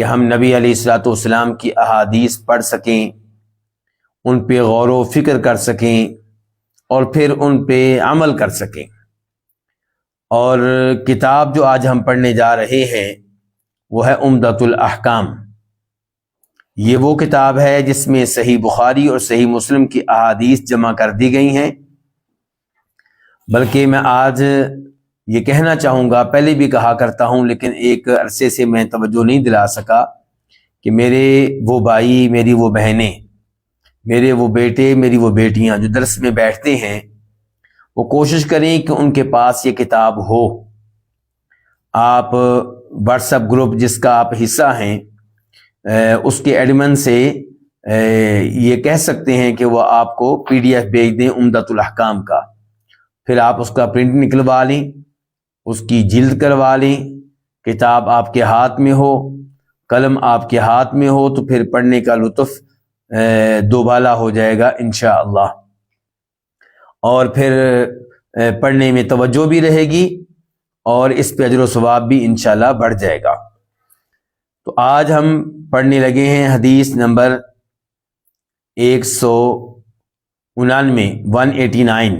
کہ ہم نبی علیہ الصلوۃ والسلام کی احادیث پڑھ سکیں، ان پہ غور و فکر کر سکیں اور پھر ان پہ عمل کر سکیں۔ اور کتاب جو آج ہم پڑھنے جا رہے ہیں وہ ہے عمدۃ الاحکام۔ یہ وہ کتاب ہے جس میں صحیح بخاری اور صحیح مسلم کی احادیث جمع کر دی گئی ہیں۔ بلکہ میں آج یہ کہنا چاہوں گا، پہلے بھی کہا کرتا ہوں لیکن ایک عرصے سے میں توجہ نہیں دلا سکا، کہ میرے وہ بھائی، میری وہ بہنیں، میرے وہ بیٹے، میری وہ بیٹیاں جو درس میں بیٹھتے ہیں، وہ کوشش کریں کہ ان کے پاس یہ کتاب ہو۔ آپ واٹس ایپ گروپ جس کا آپ حصہ ہیں، اس کے ایڈمن سے یہ کہہ سکتے ہیں کہ وہ آپ کو پی ڈی ایف بھیج دیں عمدۃ الاحکام کا، پھر آپ اس کا پرنٹ نکلوا لیں، اس کی جلد کروا لیں، کتاب آپ کے ہاتھ میں ہو، قلم آپ کے ہاتھ میں ہو، تو پھر پڑھنے کا لطف دوبالا ہو جائے گا انشاءاللہ، اور پھر پڑھنے میں توجہ بھی رہے گی اور اس پہ اجر و ثواب بھی انشاءاللہ بڑھ جائے گا۔ تو آج ہم پڑھنے لگے ہیں حدیث نمبر 189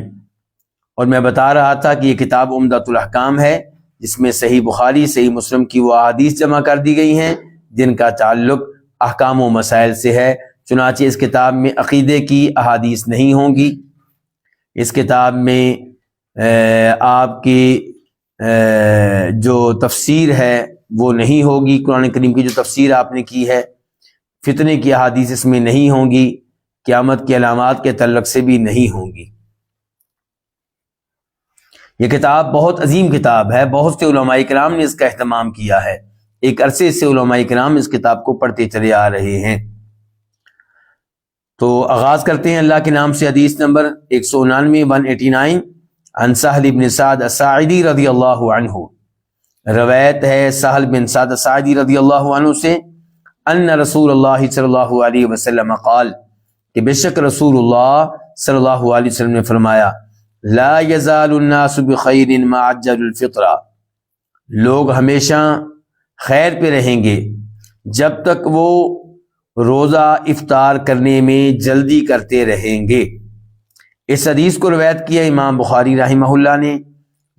اور میں بتا رہا تھا کہ یہ کتاب عمدۃ الاحکام ہے، جس میں صحیح بخاری، صحیح مسلم کی وہ احادیث جمع کر دی گئی ہیں جن کا تعلق احکام و مسائل سے ہے۔ چنانچہ اس کتاب میں عقیدے کی احادیث نہیں ہوں گی، اس کتاب میں آپ کی جو تفسیر ہے وہ نہیں ہوگی، قرآن کریم کی جو تفسیر آپ نے کی ہے، فتنے کی احادیث اس میں نہیں ہوں گی، قیامت کی علامات کے تعلق سے بھی نہیں ہوں گی۔ یہ کتاب بہت عظیم کتاب ہے، بہت سے علماء کرام نے اس کا اہتمام کیا ہے، ایک عرصے سے علماء کرام اس کتاب کو پڑھتے چلے آ رہے ہیں۔ تو آغاز کرتے ہیں اللہ کے نام سے۔ حدیث نمبر 189 عن سہل بن سعد الساعدی رضی اللہ عنہ، روایت ہے سہل بن سعد الساعدی رضی اللہ عنہ سے، ان رسول اللہ صلی اللہ علیہ وسلم قال، کہ بے شک رسول اللہ صلی اللہ علیہ وسلم نے فرمایا، لا یزال الناس بخیر ما عجل الفطر، لوگ ہمیشہ خیر پہ رہیں گے جب تک وہ روزہ افطار کرنے میں جلدی کرتے رہیں گے۔ اس حدیث کو روایت کیا امام بخاری رحمہ اللہ نے،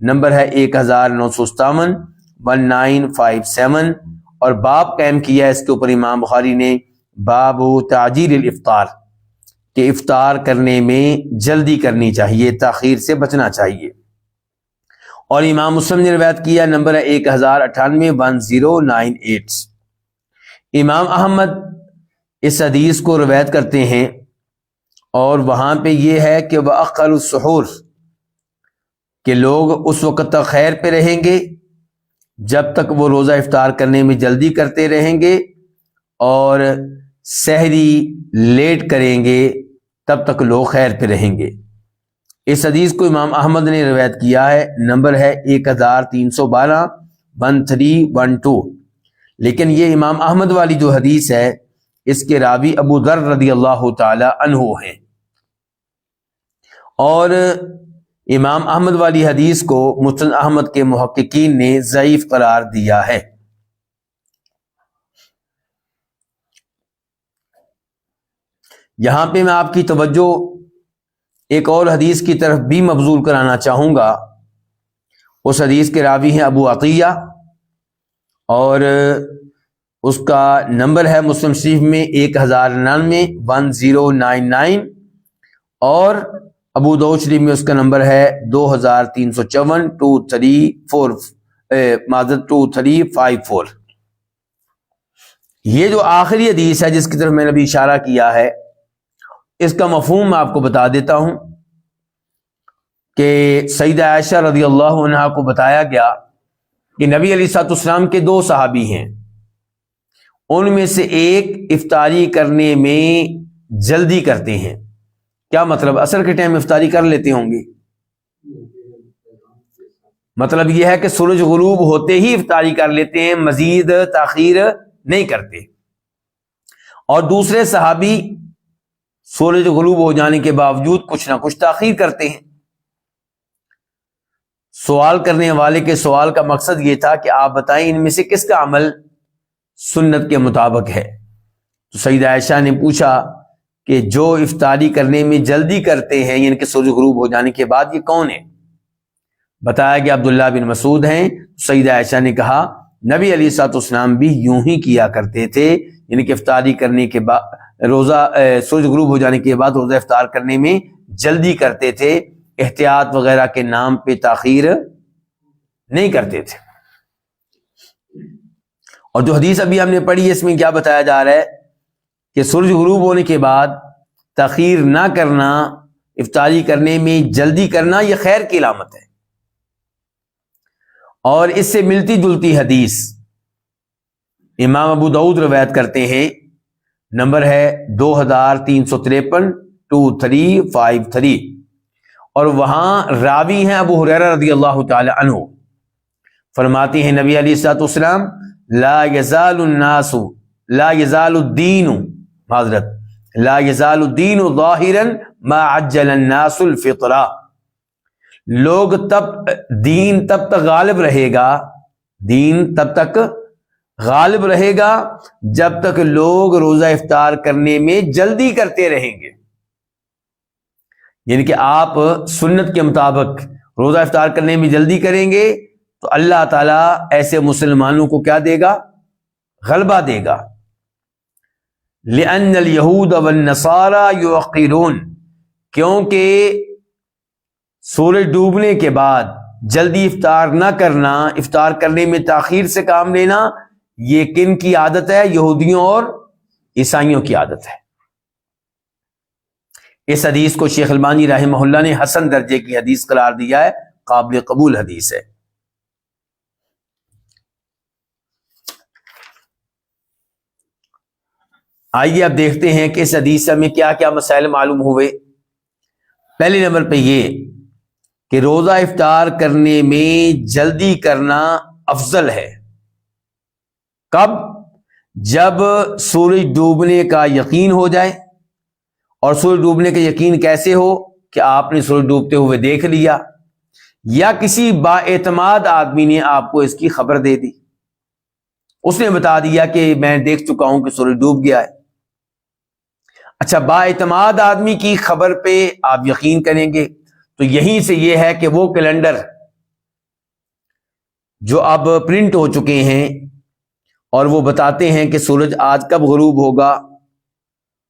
نمبر ہے 1957 1957، اور باب قائم کیا اس کے اوپر امام بخاری نے، باب تعجیل الافطار، کہ افطار کرنے میں جلدی کرنی چاہیے، تاخیر سے بچنا چاہیے۔ اور امام مسلم نے روایت کیا، نمبر ہے 1098 1098۔ امام احمد اس حدیث کو روایت کرتے ہیں اور وہاں پہ یہ ہے کہ وَأَخَّرُ السُّحُورِ، کہ لوگ اس وقت تک خیر پہ رہیں گے جب تک وہ روزہ افطار کرنے میں جلدی کرتے رہیں گے، اور سحری لیٹ کریں گے تب تک لوگ خیر پہ رہیں گے۔ اس حدیث کو امام احمد نے روایت کیا ہے، نمبر ہے 1312 1312۔ لیکن یہ امام احمد والی جو حدیث ہے اس کے راوی ابو ذر رضی اللہ تعالی عنہ ہیں، اور امام احمد والی حدیث کو مسند احمد کے محققین نے ضعیف قرار دیا ہے۔ یہاں پہ میں آپ کی توجہ ایک اور حدیث کی طرف بھی مبذول کرانا چاہوں گا۔ اس حدیث کے راوی ہیں ابو عطیہ، اور اس کا نمبر ہے مسلم شریف میں 1099 1099، اور ابو داؤد شریف میں اس کا نمبر ہے 2354 2354۔ یہ جو آخری حدیث ہے جس کی طرف میں نے ابھی اشارہ کیا ہے، اس کا مفہوم میں آپ کو بتا دیتا ہوں کہ سیدہ عائشہ رضی اللہ عنہا کو بتایا گیا کہ نبی علیہ الصلوۃ والسلام کے 2 صحابی ہیں، ان میں سے ایک افطاری کرنے میں جلدی کرتے ہیں۔ کیا مطلب؟ عصر کے ٹائم افطاری کر لیتے ہوں گے، مطلب یہ ہے کہ سورج غروب ہوتے ہی افطاری کر لیتے ہیں، مزید تاخیر نہیں کرتے۔ اور دوسرے صحابی سورج غروب ہو جانے کے باوجود کچھ نہ کچھ تاخیر کرتے ہیں۔ سوال کرنے والے کے سوال کا مقصد یہ تھا کہ آپ بتائیں ان میں سے کس کا عمل سنت کے مطابق ہے۔ تو سیدہ عائشہ نے پوچھا کہ جو افطاری کرنے میں جلدی کرتے ہیں یعنی کہ سورج غروب ہو جانے کے بعد، یہ کون ہے؟ بتایا کہ عبداللہ بن مسعود ہیں۔ سیدہ عائشہ نے کہا نبی علیہ الصلوۃ والسلام بھی یوں ہی کیا کرتے تھے، یعنی کہ افطاری کرنے کے بعد سورج غروب ہو جانے کے بعد روزہ افطار کرنے میں جلدی کرتے تھے، احتیاط وغیرہ کے نام پہ تاخیر نہیں کرتے تھے۔ اور جو حدیث ابھی ہم نے پڑھی ہے اس میں کیا بتایا جا رہا ہے کہ سورج غروب ہونے کے بعد تاخیر نہ کرنا، افطاری کرنے میں جلدی کرنا، یہ خیر کی علامت ہے۔ اور اس سے ملتی جلتی حدیث امام ابو داؤد روایت کرتے ہیں، نمبر ہے 2353 2353، اور وہاں راوی ہیں ابو ہریرہ رضی اللہ تعالی عنہ، فرماتے ہیں نبی علیہ الصلوۃ والسلام لا یزال الناس لا یزال الدین معذرت لا یزال الدین ظاہرا ما عجل الناس الفطرہ، دین تب تک غالب رہے گا، دین تب تک غالب رہے گا جب تک لوگ روزہ افطار کرنے میں جلدی کرتے رہیں گے۔ یعنی کہ آپ سنت کے مطابق روزہ افطار کرنے میں جلدی کریں گے تو اللہ تعالیٰ ایسے مسلمانوں کو کیا دے گا؟ غلبہ دے گا۔ لأن اليہود والنصارى یؤخرون، کیونکہ سورج ڈوبنے کے بعد جلدی افطار نہ کرنا، افطار کرنے میں تاخیر سے کام لینا، یہ کن کی عادت ہے؟ یہودیوں اور عیسائیوں کی عادت ہے۔ اس حدیث کو شیخ البانی رحمہ اللہ نے حسن درجے کی حدیث قرار دیا ہے، قابل قبول حدیث ہے۔ آئیے اب دیکھتے ہیں کہ اس حدیث سے ہمیں کیا کیا مسائل معلوم ہوئے۔ پہلے نمبر پہ یہ کہ روزہ افطار کرنے میں جلدی کرنا افضل ہے۔ کب؟ جب سورج ڈوبنے کا یقین ہو جائے۔ اور سورج ڈوبنے کا یقین کیسے ہو؟ کہ آپ نے سورج ڈوبتے ہوئے دیکھ لیا، یا کسی با اعتماد آدمی نے آپ کو اس کی خبر دے دی، اس نے بتا دیا کہ میں دیکھ چکا ہوں کہ سورج ڈوب گیا ہے۔ اچھا، با اعتماد آدمی کی خبر پہ آپ یقین کریں گے تو یہیں سے یہ ہے کہ وہ کیلنڈر جو اب پرنٹ ہو چکے ہیں اور وہ بتاتے ہیں کہ سورج آج کب غروب ہوگا،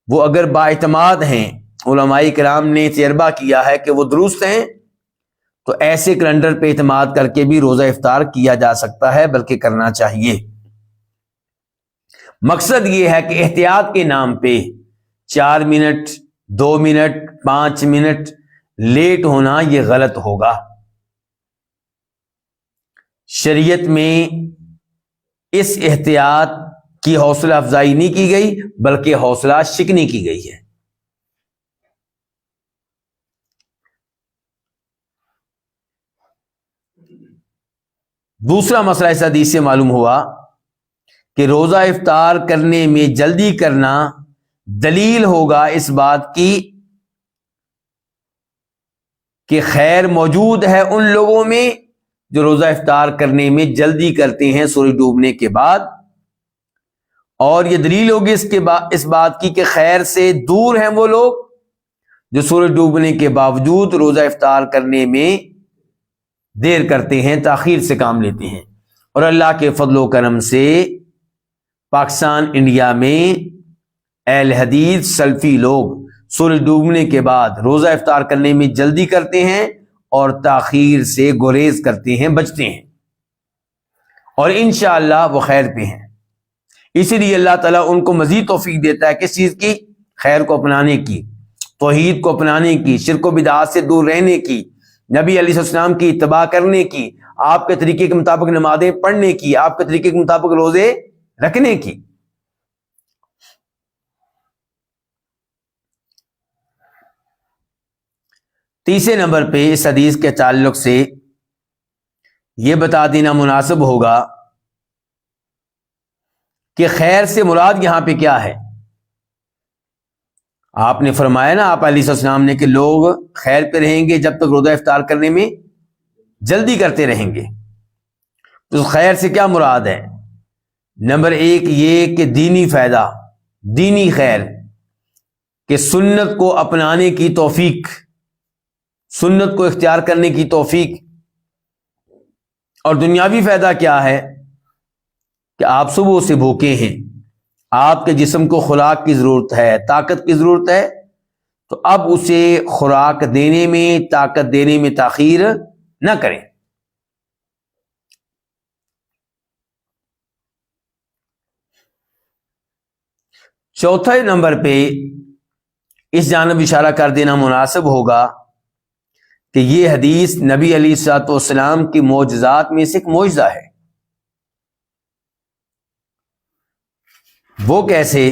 وہ اگر با اعتماد ہیں، علماء کرام نے تجربہ کیا ہے کہ وہ درست ہیں، تو ایسے کیلنڈر پہ اعتماد کر کے بھی روزہ افطار کیا جا سکتا ہے، بلکہ کرنا چاہیے۔ مقصد یہ ہے کہ احتیاط کے نام پہ 4 منٹ 2 منٹ 5 منٹ لیٹ ہونا یہ غلط ہوگا۔ شریعت میں اس احتیاط کی حوصلہ افزائی نہیں کی گئی، بلکہ حوصلہ شکنی کی گئی ہے۔ دوسرا مسئلہ اس حدیث سے معلوم ہوا کہ روزہ افطار کرنے میں جلدی کرنا دلیل ہوگا اس بات کی کہ خیر موجود ہے ان لوگوں میں جو روزہ افطار کرنے میں جلدی کرتے ہیں سورج ڈوبنے کے بعد، اور یہ دلیل ہوگی اس بات کی کہ خیر سے دور ہیں وہ لوگ جو سورج ڈوبنے کے باوجود روزہ افطار کرنے میں دیر کرتے ہیں، تاخیر سے کام لیتے ہیں۔ اور اللہ کے فضل و کرم سے پاکستان انڈیا میں اہل حدیث سلفی لوگ سورج ڈوبنے کے بعد روزہ افطار کرنے میں جلدی کرتے ہیں اور تاخیر سے گریز کرتے ہیں، بچتے ہیں، اور انشاءاللہ وہ خیر پہ ہیں۔ اسی لیے اللہ تعالیٰ ان کو مزید توفیق دیتا ہے کس چیز کی؟ خیر کو اپنانے کی، توحید کو اپنانے کی، شرک و بدعات سے دور رہنے کی، نبی علیہ السلام کی اتباع کرنے کی، آپ کے طریقے کے مطابق نمازیں پڑھنے کی، آپ کے طریقے کے مطابق روزے رکھنے کی۔ تیسرے نمبر پہ اس حدیث کے تعلق سے یہ بتا دینا مناسب ہوگا کہ خیر سے مراد یہاں پہ کیا ہے۔ آپ نے فرمایا نا آپ علیہ السلام نے کہ لوگ خیر پہ رہیں گے جب تک روزہ افطار کرنے میں جلدی کرتے رہیں گے، تو خیر سے کیا مراد ہے؟ نمبر 1 یہ کہ دینی فائدہ، دینی خیر، کہ سنت کو اپنانے کی توفیق، سنت کو اختیار کرنے کی توفیق۔ اور دنیاوی فائدہ کیا ہے کہ آپ صبح سے بھوکے ہیں، آپ کے جسم کو خوراک کی ضرورت ہے، طاقت کی ضرورت ہے، تو اب اسے خوراک دینے میں، طاقت دینے میں تاخیر نہ کریں۔ چوتھے نمبر پہ اس جانب اشارہ کر دینا مناسب ہوگا کہ یہ حدیث نبی علیہ الصلوۃ والسلام کی معجزات میں سے ایک معجزہ ہے۔ وہ کیسے؟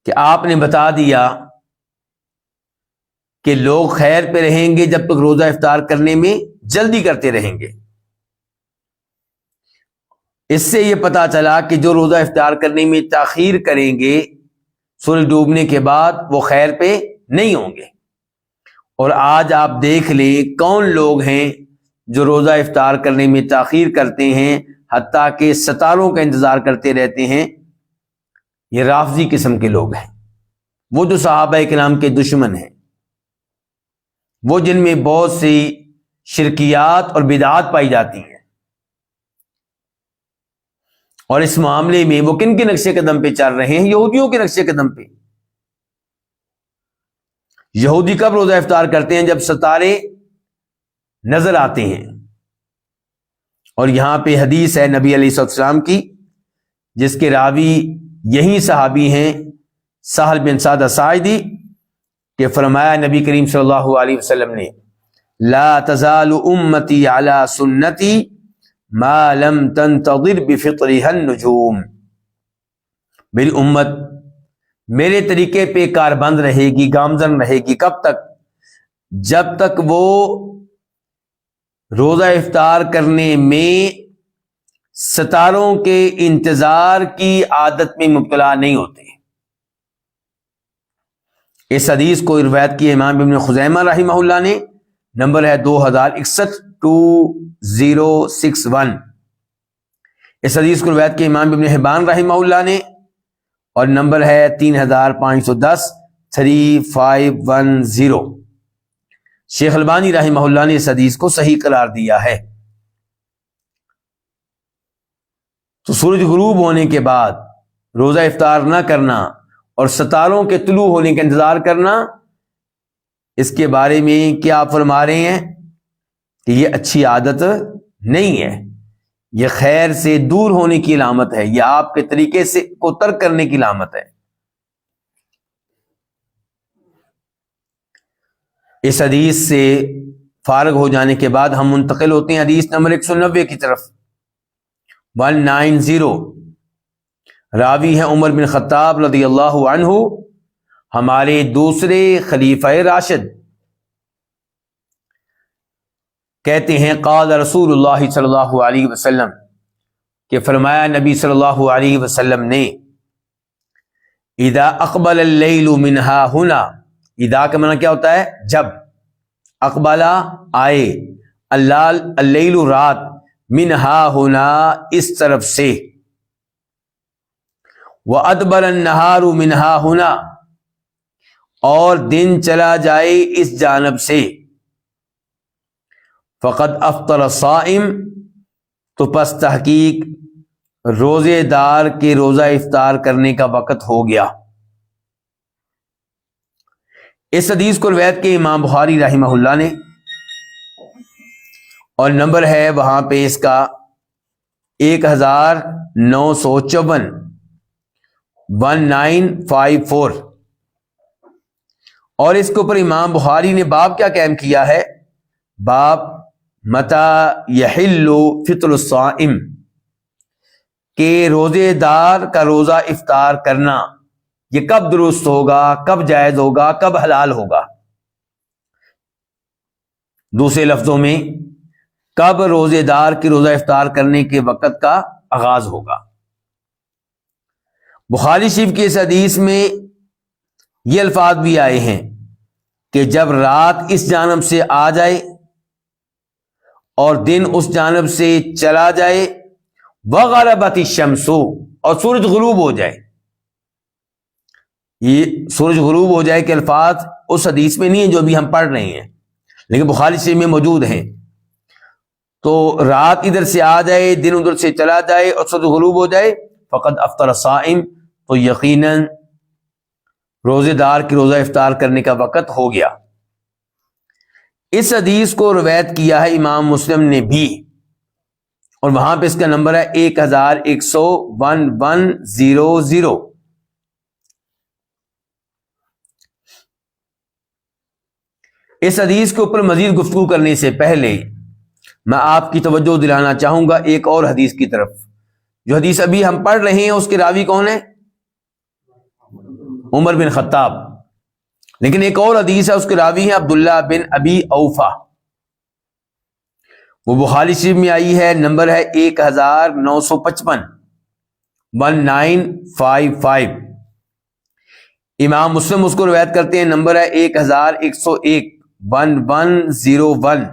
کہ آپ نے بتا دیا کہ لوگ خیر پہ رہیں گے جب تک روزہ افطار کرنے میں جلدی کرتے رہیں گے۔ اس سے یہ پتا چلا کہ جو روزہ افطار کرنے میں تاخیر کریں گے سورج ڈوبنے کے بعد وہ خیر پہ نہیں ہوں گے۔ اور آج آپ دیکھ لیں کون لوگ ہیں جو روزہ افطار کرنے میں تاخیر کرتے ہیں، حتیٰ کہ ستاروں کا انتظار کرتے رہتے ہیں۔ یہ رافضی قسم کے لوگ ہیں، وہ جو صحابہ کرام کے دشمن ہیں، وہ جن میں بہت سی شرکیات اور بدعات پائی جاتی ہیں۔ اور اس معاملے میں وہ کن کے نقش قدم پہ چل رہے ہیں؟ یہودیوں کے نقش قدم پہ۔ یہودی کب روزہ افطار کرتے ہیں؟ جب ستارے نظر آتے ہیں۔ اور یہاں پہ حدیث ہے نبی علیہ السلام کی، جس کے راوی یہی صحابی ہیں سہل بن سعد الساعدی، کہ فرمایا نبی کریم صلی اللہ علیہ وسلم نے، لا تزال امتی علی سنتی ما لم تنتظر بفطرها النجوم، میری امت میرے طریقے پہ کاربند رہے گی، گامزن رہے گی۔ کب تک؟ جب تک وہ روزہ افطار کرنے میں ستاروں کے انتظار کی عادت میں مبتلا نہیں ہوتے۔ اس حدیث کو روایت کی امام ابن خزیمہ رحمہ اللہ نے، نمبر ہے 2061 2061۔ اس حدیث کو روایت کی امام ابن حبان رحمہ اللہ نے، اور نمبر ہے 3510 3510۔ شیخ البانی رحمہ اللہ نے اس حدیث کو صحیح قرار دیا ہے۔ تو سورج غروب ہونے کے بعد روزہ افطار نہ کرنا اور ستاروں کے طلوع ہونے کا انتظار کرنا، اس کے بارے میں کیا آپ فرما رہے ہیں کہ یہ اچھی عادت نہیں ہے، یہ خیر سے دور ہونے کی علامت ہے، یہ آپ کے طریقے سے کو ترک کرنے کی علامت ہے۔ اس حدیث سے فارغ ہو جانے کے بعد ہم منتقل ہوتے ہیں حدیث نمبر 190 کی طرف۔ 190 راوی ہے عمر بن خطاب رضی اللہ عنہ، ہمارے دوسرے خلیفہ راشد، کہتے ہیں قال رسول اللہ صلی اللہ علیہ وسلم، کہ فرمایا نبی صلی اللہ علیہ وسلم نے، اذا اقبل اللیل من ہا ہنا، اذا کا معنی کیا ہوتا ہے؟ جب، اقبلہ آئے، اللیل رات، من ہا ہنا اس طرف سے، وادبر النہار من ہا ہنا اور دن چلا جائے اس جانب سے، فقد افطر الصائم تو پس تحقیق روزے دار کے روزہ افطار کرنے کا وقت ہو گیا۔ اس حدیث کو روایت کے امام بخاری رحمہ اللہ نے، اور نمبر ہے وہاں پہ اس کا 1954 1954۔ اور اس کے اوپر امام بخاری نے باب کیا قائم کیا ہے؟ باب متا یحل فطر الصائم، کہ روزے دار کا روزہ افطار کرنا یہ کب درست ہوگا، کب جائز ہوگا، کب حلال ہوگا؟ دوسرے لفظوں میں کب روزے دار کی روزہ افطار کرنے کے وقت کا آغاز ہوگا؟ بخاری شریف کی اس حدیث میں یہ الفاظ بھی آئے ہیں کہ جب رات اس جانب سے آ جائے اور دن اس جانب سے چلا جائے وغربت الشمس، اور سورج غروب ہو جائے. یہ سورج غروب ہو جائے کہ الفاظ اس حدیث میں نہیں ہیں جو ابھی ہم پڑھ رہے ہیں، لیکن بخاری شریف میں موجود ہیں. تو رات ادھر سے آ جائے، دن ادھر سے چلا جائے اور سورج غروب ہو جائے، فقد افطر الصائم، تو یقیناً روزے دار کی روزہ افطار کرنے کا وقت ہو گیا. اس حدیث کو روایت کیا ہے امام مسلم نے بھی، اور وہاں پہ اس کا نمبر ہے 1100. اس حدیث کے اوپر مزید گفتگو کرنے سے پہلے میں آپ کی توجہ دلانا چاہوں گا ایک اور حدیث کی طرف. جو حدیث ابھی ہم پڑھ رہے ہیں اس کے راوی کون ہے؟ عمر بن خطاب. لیکن ایک اور حدیث ہے، اس کے راوی ہیں عبداللہ بن ابی اوفا. وہ بخاری شریف میں آئی ہے، نمبر ہے 1955، 1955. امام مسلم اس کو روایت کرتے ہیں، نمبر ہے 1101، 1101.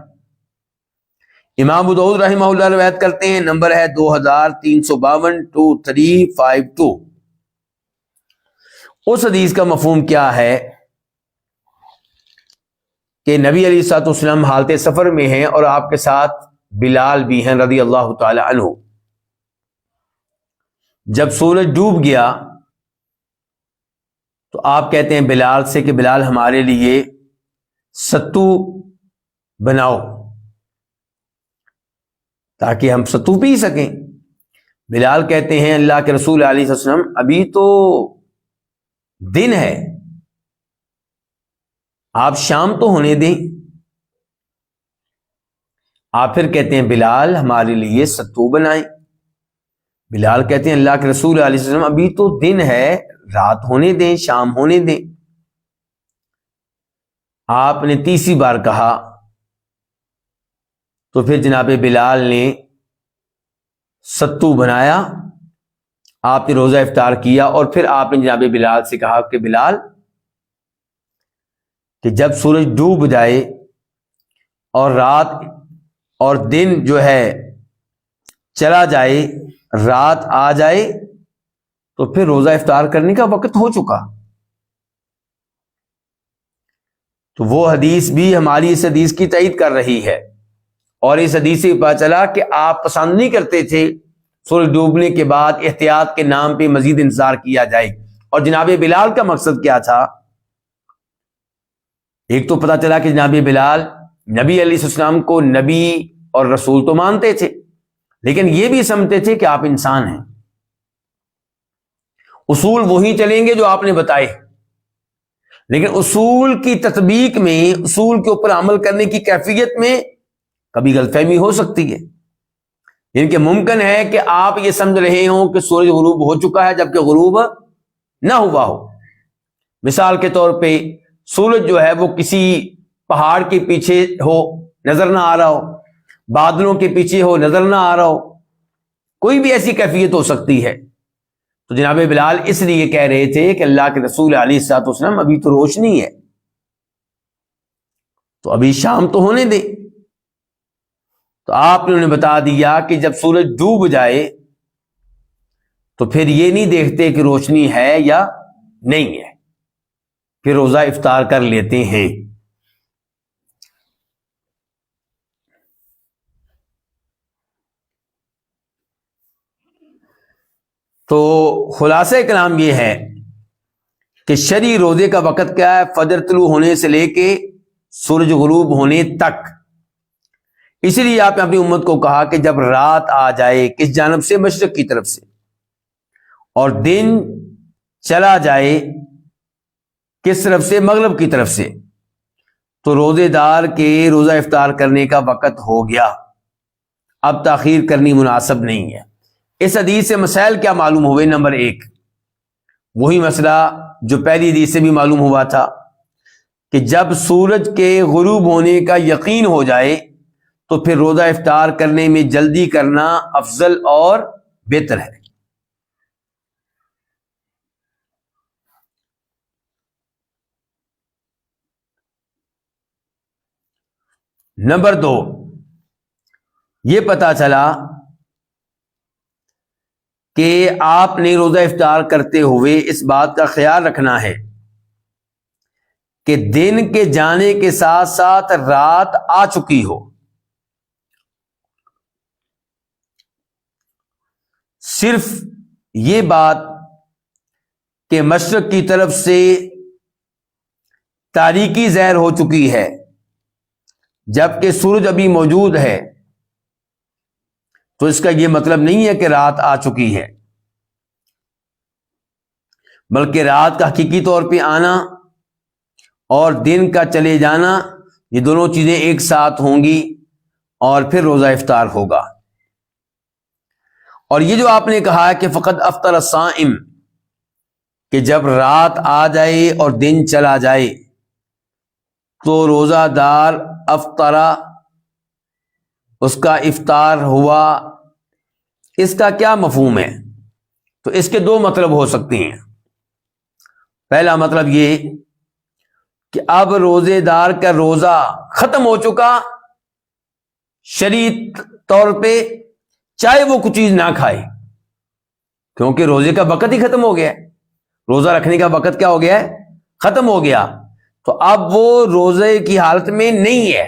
امام ابو داؤد رحمہ اللہ روایت کرتے ہیں، نمبر ہے 2352، 2352. اس حدیث کا مفہوم کیا ہے کہ نبی علیہ الصلوۃ والسلام حالت سفر میں ہیں اور آپ کے ساتھ بلال بھی ہیں رضی اللہ تعالی عنہ. جب سورج ڈوب گیا تو آپ کہتے ہیں بلال سے کہ بلال ہمارے لیے ستو بناؤ تاکہ ہم ستو پی سکیں. بلال کہتے ہیں اللہ کے رسول علیہ وسلم ابھی تو دن ہے، آپ شام تو ہونے دیں. آپ پھر کہتے ہیں بلال ہمارے لیے ستو بنائیں. بلال کہتے ہیں اللہ کے رسول علیہ وسلم ابھی تو دن ہے، رات ہونے دیں، شام ہونے دیں. آپ نے تیسری بار کہا تو پھر جناب بلال نے ستو بنایا، آپ نے روزہ افطار کیا، اور پھر آپ نے جناب بلال سے کہا کہ بلال کہ جب سورج ڈوب جائے اور رات اور دن جو ہے چلا جائے، رات آ جائے، تو پھر روزہ افطار کرنے کا وقت ہو چکا. تو وہ حدیث بھی ہماری اس حدیث کی تائید کر رہی ہے، اور اس حدیث سے پتہ چلا کہ آپ پسند نہیں کرتے تھے سورج ڈوبنے کے بعد احتیاط کے نام پہ مزید انتظار کیا جائے. اور جناب بلال کا مقصد کیا تھا؟ ایک تو پتہ چلا کہ جناب بلال نبی علیہ السلام کو نبی اور رسول تو مانتے تھے، لیکن یہ بھی سمجھتے تھے کہ آپ انسان ہیں، اصول وہی چلیں گے جو آپ نے بتائے، لیکن اصول کی تطبیق میں، اصول کے اوپر عمل کرنے کی کیفیت میں کبھی غلط فہمی ہو سکتی ہے. یعنی کہ ممکن ہے کہ آپ یہ سمجھ رہے ہوں کہ سورج غروب ہو چکا ہے جبکہ غروب نہ ہوا ہو. مثال کے طور پہ سورج جو ہے وہ کسی پہاڑ کے پیچھے ہو، نظر نہ آ رہا ہو، بادلوں کے پیچھے ہو، نظر نہ آ رہا ہو، کوئی بھی ایسی کیفیت ہو سکتی ہے. تو جناب بلال اس لیے کہہ رہے تھے کہ اللہ کے رسول علیہ الصلوۃ والسلام ابھی تو روشنی ہے، تو ابھی شام تو ہونے دے. تو آپ نے انہیں بتا دیا کہ جب سورج ڈوب جائے تو پھر یہ نہیں دیکھتے کہ روشنی ہے یا نہیں ہے، پھر روزہ افطار کر لیتے ہیں. تو خلاصہ کلام یہ ہے کہ شرعی روزے کا وقت کیا ہے؟ فجر طلوع ہونے سے لے کے سورج غروب ہونے تک. اسی لیے آپ نے اپنی امت کو کہا کہ جب رات آ جائے، کس جانب سے؟ مشرق کی طرف سے، اور دن چلا جائے کس طرف سے؟ مغرب کی طرف سے، تو روزے دار کے روزہ افطار کرنے کا وقت ہو گیا، اب تاخیر کرنی مناسب نہیں ہے. اس حدیث سے مسائل کیا معلوم ہوئے؟ نمبر 1، وہی مسئلہ جو پہلی حدیث سے بھی معلوم ہوا تھا کہ جب سورج کے غروب ہونے کا یقین ہو جائے تو پھر روزہ افطار کرنے میں جلدی کرنا افضل اور بہتر ہے. نمبر 2، یہ پتا چلا کہ آپ نے روزہ افطار کرتے ہوئے اس بات کا خیال رکھنا ہے کہ دن کے جانے کے ساتھ ساتھ رات آ چکی ہو. صرف یہ بات کہ مشرق کی طرف سے تاریکی ظاہر ہو چکی ہے جبکہ سورج ابھی موجود ہے، تو اس کا یہ مطلب نہیں ہے کہ رات آ چکی ہے، بلکہ رات کا حقیقی طور پہ آنا اور دن کا چلے جانا، یہ دونوں چیزیں ایک ساتھ ہوں گی اور پھر روزہ افطار ہوگا. اور یہ جو آپ نے کہا کہ فقط افطر الصائم، کہ جب رات آ جائے اور دن چلا جائے تو روزہ دار افطرا، اس کا افطار ہوا، اس کا کیا مفہوم ہے؟ تو اس کے دو مطلب ہو سکتے ہیں. پہلا مطلب یہ کہ اب روزے دار کا روزہ ختم ہو چکا شرعی طور پہ، چاہے وہ کچھ چیز نہ کھائے، کیونکہ روزے کا وقت ہی ختم ہو گیا ہے، روزہ رکھنے کا وقت کیا ہو گیا ہے؟ ختم ہو گیا. تو اب وہ روزے کی حالت میں نہیں ہے،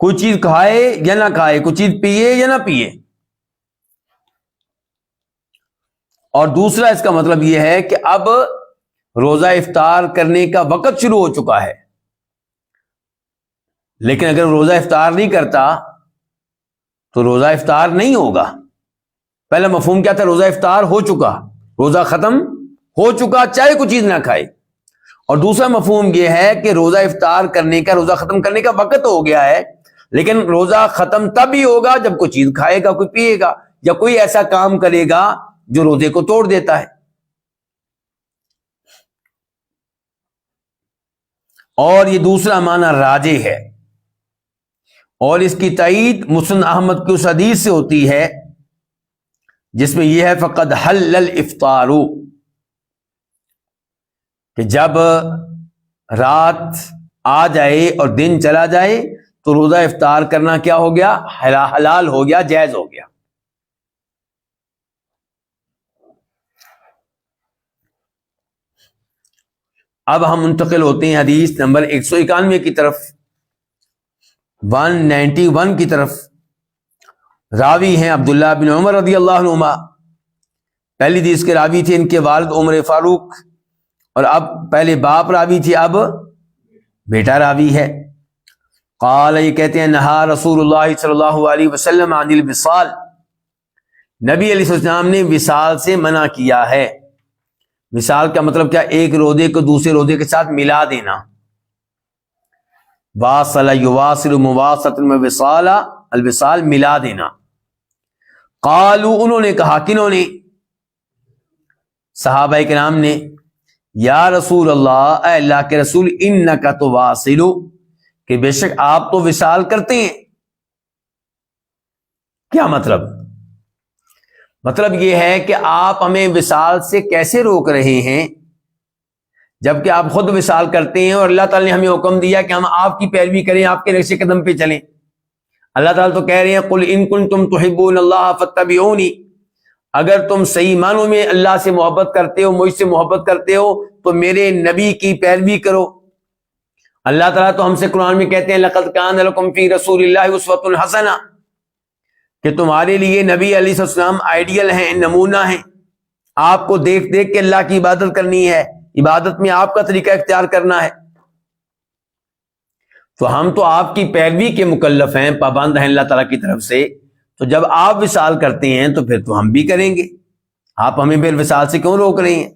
کوئی چیز کھائے یا نہ کھائے، کوئی چیز پیے یا نہ پیے. اور دوسرا اس کا مطلب یہ ہے کہ اب روزہ افطار کرنے کا وقت شروع ہو چکا ہے، لیکن اگر روزہ افطار نہیں کرتا تو روزہ افطار نہیں ہوگا. پہلا مفہوم کیا تھا؟ روزہ افطار ہو چکا، روزہ ختم ہو چکا چاہے کوئی چیز نہ کھائے. اور دوسرا مفہوم یہ ہے کہ روزہ افطار کرنے کا، روزہ ختم کرنے کا وقت ہو گیا ہے، لیکن روزہ ختم تب ہی ہوگا جب کوئی چیز کھائے گا، کوئی پیے گا، یا کوئی ایسا کام کرے گا جو روزے کو توڑ دیتا ہے. اور یہ دوسرا معنی راجح ہے، اور اس کی تائید مسند احمد کی اس حدیث سے ہوتی ہے جس میں یہ ہے فقد حل الافطار، کہ جب رات آ جائے اور دن چلا جائے تو روزہ افطار کرنا کیا ہو گیا؟ حلال ہو گیا، جائز ہو گیا. اب ہم منتقل ہوتے ہیں حدیث نمبر 191 کی طرف، 191 کی طرف. راوی ہیں عبداللہ بن عمر رضی اللہ عنہما. پہلی حدیث کے راوی تھے ان کے والد عمر فاروق، اور اب پہلے باپ راوی تھے، اب بیٹا راوی ہے. قال، یہ کہتے ہیں نہا رسول اللہ صلی اللہ علیہ وسلم عن الوصال، نبی علیہ السلام نے وصال سے منع کیا ہے. وصال کا مطلب کیا؟ ایک روزے کو دوسرے روزے کے ساتھ ملا دینا. واصل یواصل مواصلۃ وصال، الوصال ملا دینا. قالوا، انہوں نے کہا، کنہوں نے؟ صحابہ کرام نے. یا رسول اللہ، اے اللہ کے رسول، انک تواصل، کہ بے شک آپ تو وصال کرتے ہیں. کیا مطلب؟ مطلب یہ ہے کہ آپ ہمیں وصال سے کیسے روک رہے ہیں جبکہ آپ خود وصال کرتے ہیں، اور اللہ تعالی نے ہمیں حکم دیا کہ ہم آپ کی پیروی کریں، آپ کے نقش قدم پہ چلیں. اللہ تعالیٰ تو کہہ رہے ہیں قل ان کنتم تحبون اللہ فاتبعونی، اگر تم صحیح معنوں میں اللہ سے محبت کرتے ہو، مجھ سے محبت کرتے ہو، تو میرے نبی کی پیروی کرو. اللہ تعالیٰ تو ہم سے قرآن میں کہتے ہیں لقد کان لکم فی رسول اللہ اسوۃ حسنہ، کہ تمہارے لیے نبی علیہ السلام آئیڈیل ہیں، نمونہ ہیں. آپ کو دیکھ دیکھ کے اللہ کی عبادت کرنی ہے، عبادت میں آپ کا طریقہ اختیار کرنا ہے. تو ہم تو آپ کی پیروی کے مکلف ہیں، پابند ہیں اللہ تعالیٰ کی طرف سے. تو جب آپ وصال کرتے ہیں تو پھر تو ہم بھی کریں گے. آپ ہمیں پھر وصال سے کیوں روک رہے ہیں؟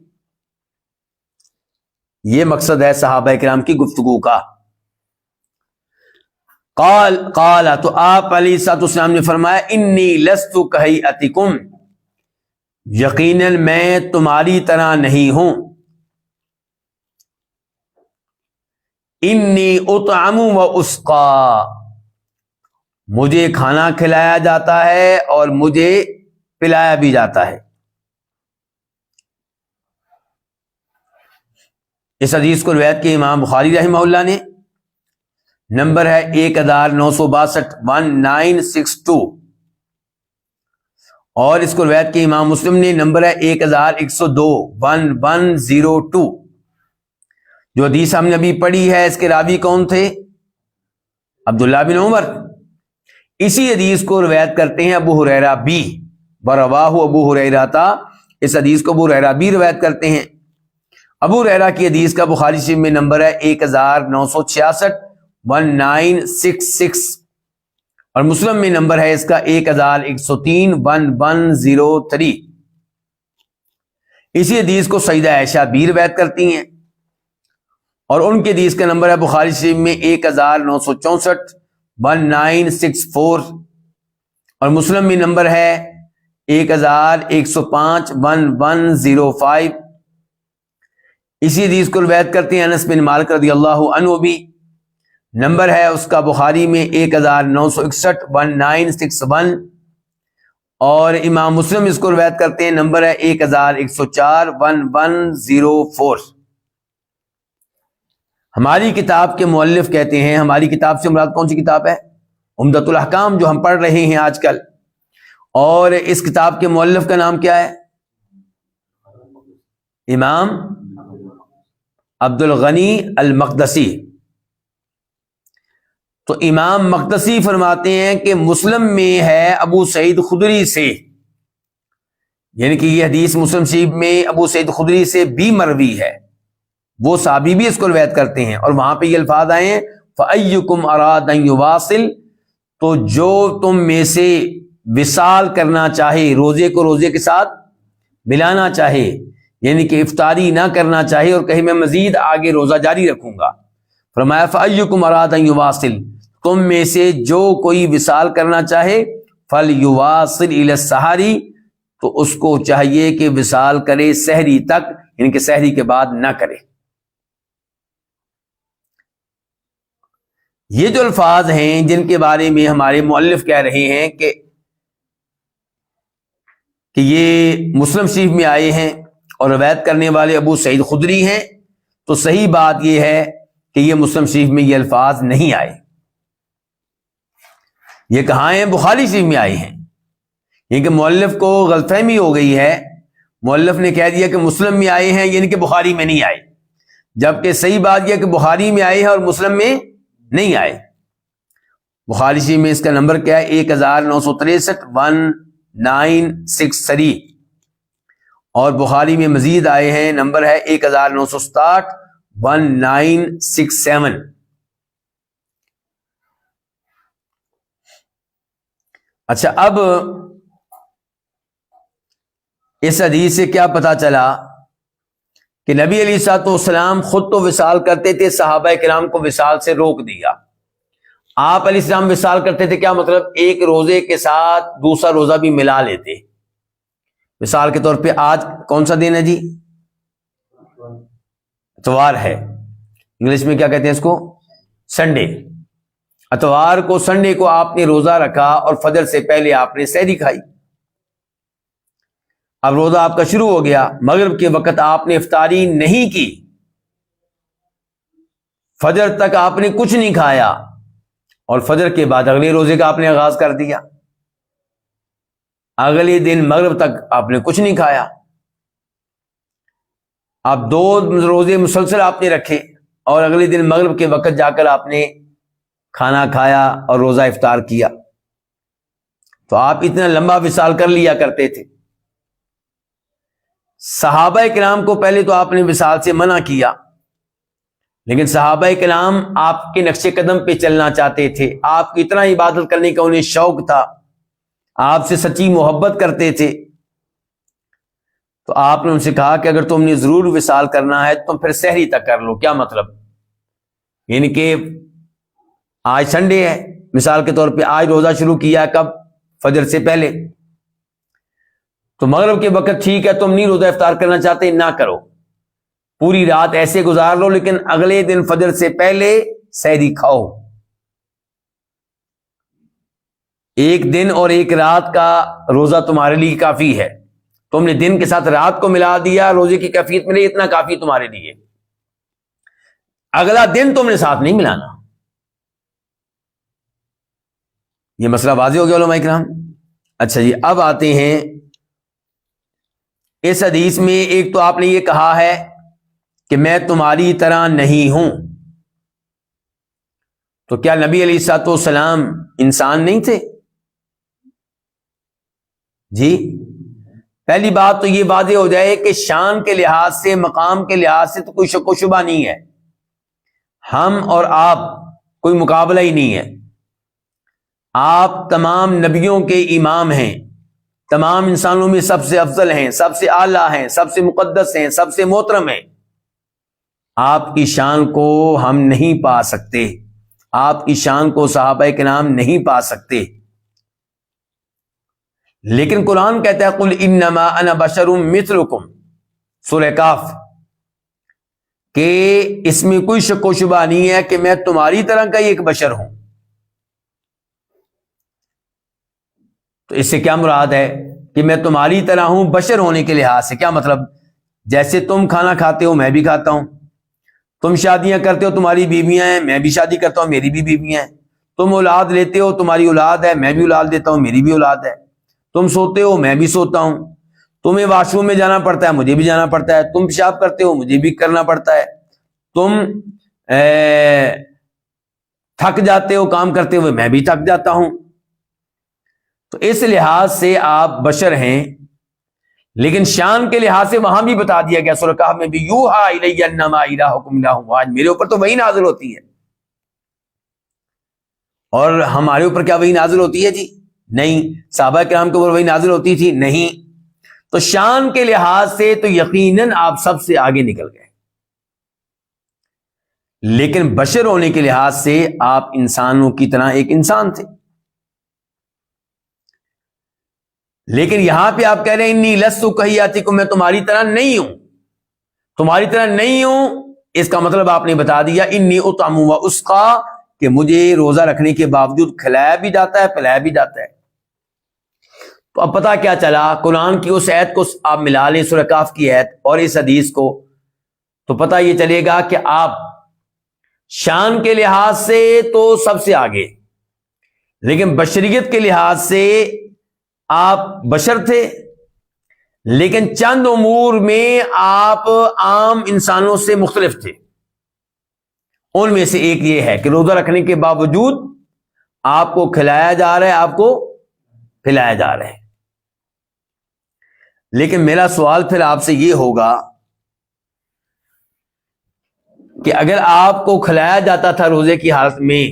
یہ مقصد ہے صحابہ کرام کی گفتگو کا. قال تو آپ علیہ الصلوۃ والسلام نے فرمایا انی لست کہیئتکم، یقیناً میں تمہاری طرح نہیں ہوں. انی اطعم و اسقا، مجھے کھانا کھلایا جاتا ہے اور مجھے پلایا بھی جاتا ہے. اس حدیث کو روایت کے امام بخاری رحمہ اللہ نے، نمبر ہے 1962 1962. اور اس کو روایت کی امام مسلم نے، نمبر ہے 1102 1102۔ جو حدیث ہم نے ابھی پڑھی ہے اس کے راوی کون تھے؟ عبداللہ بن عمر۔ اسی حدیث کو روایت کرتے ہیں ابو ہریرہ بھی، ورواہ ابو ہریرہ تھا، اس حدیث کو ابو ہریرہ بھی روایت کرتے ہیں۔ ابو ہریرہ کی حدیث کا بخاری شریف میں نمبر ہے 1966 1966، اور مسلم میں نمبر ہے اس کا 1103 1103۔ اسی حدیث کو سیدہ عائشہ بھی روایت کرتی ہیں، اور ان کی حدیث کا نمبر ہے بخاری شریف میں 1964 1964، اور مسلم میں نمبر ہے 1105 1105۔ اسی حدیث کو روایت کرتے ہیں انس بن مالک رضی اللہ عنہ بھی، نمبر ہے اس کا بخاری میں 1961 1961، اور امام مسلم اس کو روایت کرتے ہیں، نمبر ہے 1104 1104۔ ہماری کتاب کے مؤلف کہتے ہیں، ہماری کتاب سے مراد کون سی کتاب ہے؟ عمدۃ الاحکام جو ہم پڑھ رہے ہیں آج کل، اور اس کتاب کے مؤلف کا نام کیا ہے؟ امام عبد الغنی المقدسی۔ تو امام مقدسی فرماتے ہیں کہ مسلم میں ہے ابو سعید خدری سے، یعنی کہ یہ حدیث مسلم شریف میں ابو سعید خدری سے بھی مروی ہے، وہ صحابی بھی اس کو روایت کرتے ہیں، اور وہاں پہ یہ الفاظ آئے ہیں فَأَيُّكُمْ أَرَادَ أَن يُوَاصِلْ، تو جو تم میں سے وصال کرنا چاہے، روزے کو روزے کے ساتھ ملانا چاہے، یعنی کہ افطاری نہ کرنا چاہے اور کہیں میں مزید آگے روزہ جاری رکھوں گا، فرمایا فَأَيُّكُمْ أَرَادَ أَن يُوَاصِلْ، تم میں سے جو کوئی وصال کرنا چاہے فَلْيُوَاصِلْ إِلَى السَّحَرِ، تو اس کو چاہیے کہ وصال کرے سحری تک، یعنی کہ سحری کے بعد نہ کرے۔ یہ جو الفاظ ہیں جن کے بارے میں ہمارے مؤلف کہہ رہے ہیں کہ یہ مسلم شریف میں آئے ہیں اور روایت کرنے والے ابو سعید خدری ہیں، تو صحیح بات یہ ہے کہ یہ مسلم شریف میں یہ الفاظ نہیں آئے۔ یہ کہاں ہیں؟ بخاری شریف میں آئے ہیں۔ یہ کہ مؤلف کو غلط فہمی ہو گئی ہے، مؤلف نے کہہ دیا کہ مسلم میں آئے ہیں، یعنی کہ بخاری میں نہیں آئے، جبکہ صحیح بات یہ کہ بخاری میں آئے ہیں اور مسلم میں نہیں آئے۔ بخاری شریف میں اس کا نمبر کیا ہے؟ 1963 1963، اور بخاری میں مزید آئے ہیں، نمبر ہے 1967 1967۔ اچھا، اب اس حدیث سے کیا پتا چلا کہ نبی علیہ الصلوۃ والسلام خود تو وصال کرتے تھے، صحابہ کرام کو وصال سے روک دیا۔ آپ علیہ السلام وصال کرتے تھے، کیا مطلب؟ ایک روزے کے ساتھ دوسرا روزہ بھی ملا لیتے۔ مثال کے طور پہ آج کون سا دن ہے جی؟ اتوار ہے، انگلش میں کیا کہتے ہیں اس کو؟ سنڈے۔ اتوار کو، سنڈے کو آپ نے روزہ رکھا اور فجر سے پہلے آپ نے سحری کھائی۔ اب روزہ آپ کا شروع ہو گیا، مغرب کے وقت آپ نے افطاری نہیں کی، فجر تک آپ نے کچھ نہیں کھایا، اور فجر کے بعد اگلے روزے کا آپ نے آغاز کر دیا۔ اگلے دن مغرب تک آپ نے کچھ نہیں کھایا، اب 2 روزے مسلسل آپ نے رکھے، اور اگلے دن مغرب کے وقت جا کر آپ نے کھانا کھایا اور روزہ افطار کیا۔ تو آپ اتنا لمبا وصال کر لیا کرتے تھے۔ صحابہ کرام کو پہلے تو آپ نے وصال سے منع کیا، لیکن صحابہ کرام آپ کے نقش قدم پہ چلنا چاہتے تھے، آپ کی اتنا عبادت کرنے کا انہیں شوق تھا، آپ سے سچی محبت کرتے تھے، تو آپ نے ان سے کہا کہ اگر تم نے ضرور وصال کرنا ہے تو پھر سحری تک کر لو۔ کیا مطلب؟ یعنی کہ آج سنڈے ہے، مثال کے طور پہ آج روزہ شروع کیا کب؟ فجر سے پہلے، تو مغرب کے وقت ٹھیک ہے، تم نہیں روزہ افطار کرنا چاہتے، نہ کرو، پوری رات ایسے گزار لو، لیکن اگلے دن فجر سے پہلے سحری کھاؤ۔ ایک دن اور ایک رات کا روزہ تمہارے لیے کافی ہے، تم نے دن کے ساتھ رات کو ملا دیا، روزے کی کیفیت ملی، اتنا کافی تمہارے لیے، اگلا دن تم نے ساتھ نہیں ملانا۔ یہ مسئلہ واضح ہو گیا علماء کرام؟ اچھا جی، اب آتے ہیں اس حدیث میں. ایک تو آپ نے یہ کہا ہے کہ میں تمہاری طرح نہیں ہوں، تو کیا نبی علیہ الصلوۃ والسلام انسان نہیں تھے؟ جی، پہلی بات تو یہ واضح ہو جائے کہ شان کے لحاظ سے، مقام کے لحاظ سے تو کوئی شک و شبہ نہیں ہے. ہم اور آپ کوئی مقابلہ ہی نہیں ہے. آپ تمام نبیوں کے امام ہیں، تمام انسانوں میں سب سے افضل ہیں، سب سے اعلیٰ ہیں، سب سے مقدس ہیں، سب سے محترم ہیں. آپ کی شان کو ہم نہیں پا سکتے، آپ کی شان کو صحابہ کرام نہیں پا سکتے. لیکن قرآن کہتا ہے قل انما انا بشر مثلکم، سورہ کاف، کہ اس میں کوئی شک و شبہ نہیں ہے کہ میں تمہاری طرح کا ہی ایک بشر ہوں. تو اس سے کیا مراد ہے کہ میں تمہاری طرح ہوں بشر ہونے کے لحاظ سے؟ کیا مطلب؟ جیسے تم کھانا کھاتے ہو میں بھی کھاتا ہوں، تم شادیاں کرتے ہو تمہاری بیویاں ہیں، میں بھی شادی کرتا ہوں میری بھی بیویاں ہیں، تم اولاد لیتے ہو تمہاری اولاد ہے، میں بھی اولاد لیتا ہوں میری بھی اولاد ہے، تم سوتے ہو میں بھی سوتا ہوں، تمہیں واش روم میں جانا پڑتا ہے مجھے بھی جانا پڑتا ہے، تم پیشاب کرتے ہو مجھے بھی کرنا پڑتا ہے، تم تھک جاتے ہو کام کرتے ہوئے میں بھی تھک جاتا ہوں. تو اس لحاظ سے آپ بشر ہیں. لیکن شان کے لحاظ سے وہاں بھی بتا دیا گیا سورہ کہف میں بھی، یوحا الی انما الہکم الہ واحد، میرے اوپر تو وہی نازل ہوتی ہے. اور ہمارے اوپر کیا وہی نازل ہوتی ہے جی؟ نہیں. صحابہ کرام کے اوپر وہی نازل ہوتی تھی؟ نہیں. تو شان کے لحاظ سے تو یقیناً آپ سب سے آگے نکل گئے، لیکن بشر ہونے کے لحاظ سے آپ انسانوں کی طرح ایک انسان تھے. لیکن یہاں پہ آپ کہہ رہے ہیں انی لست کہیاتکم، میں تمہاری طرح نہیں ہوں. تمہاری طرح نہیں ہوں اس کا مطلب آپ نے بتا دیا انی اطعم و اسقی، کہ مجھے روزہ رکھنے کے باوجود کھلایا بھی جاتا ہے پلایا بھی جاتا ہے. تو اب پتہ کیا چلا؟ قرآن کی اس آیت کو آپ ملا لیں، سورہ کاف کی آیت اور اس حدیث کو، تو پتہ یہ چلے گا کہ آپ شان کے لحاظ سے تو سب سے آگے، لیکن بشریت کے لحاظ سے آپ بشر تھے. لیکن چند امور میں آپ عام انسانوں سے مختلف تھے. ان میں سے ایک یہ ہے کہ روزہ رکھنے کے باوجود آپ کو کھلایا جا رہا ہے، آپ کو پلایا جا رہا ہے. لیکن میرا سوال پھر آپ سے یہ ہوگا کہ اگر آپ کو کھلایا جاتا تھا روزے کی حالت میں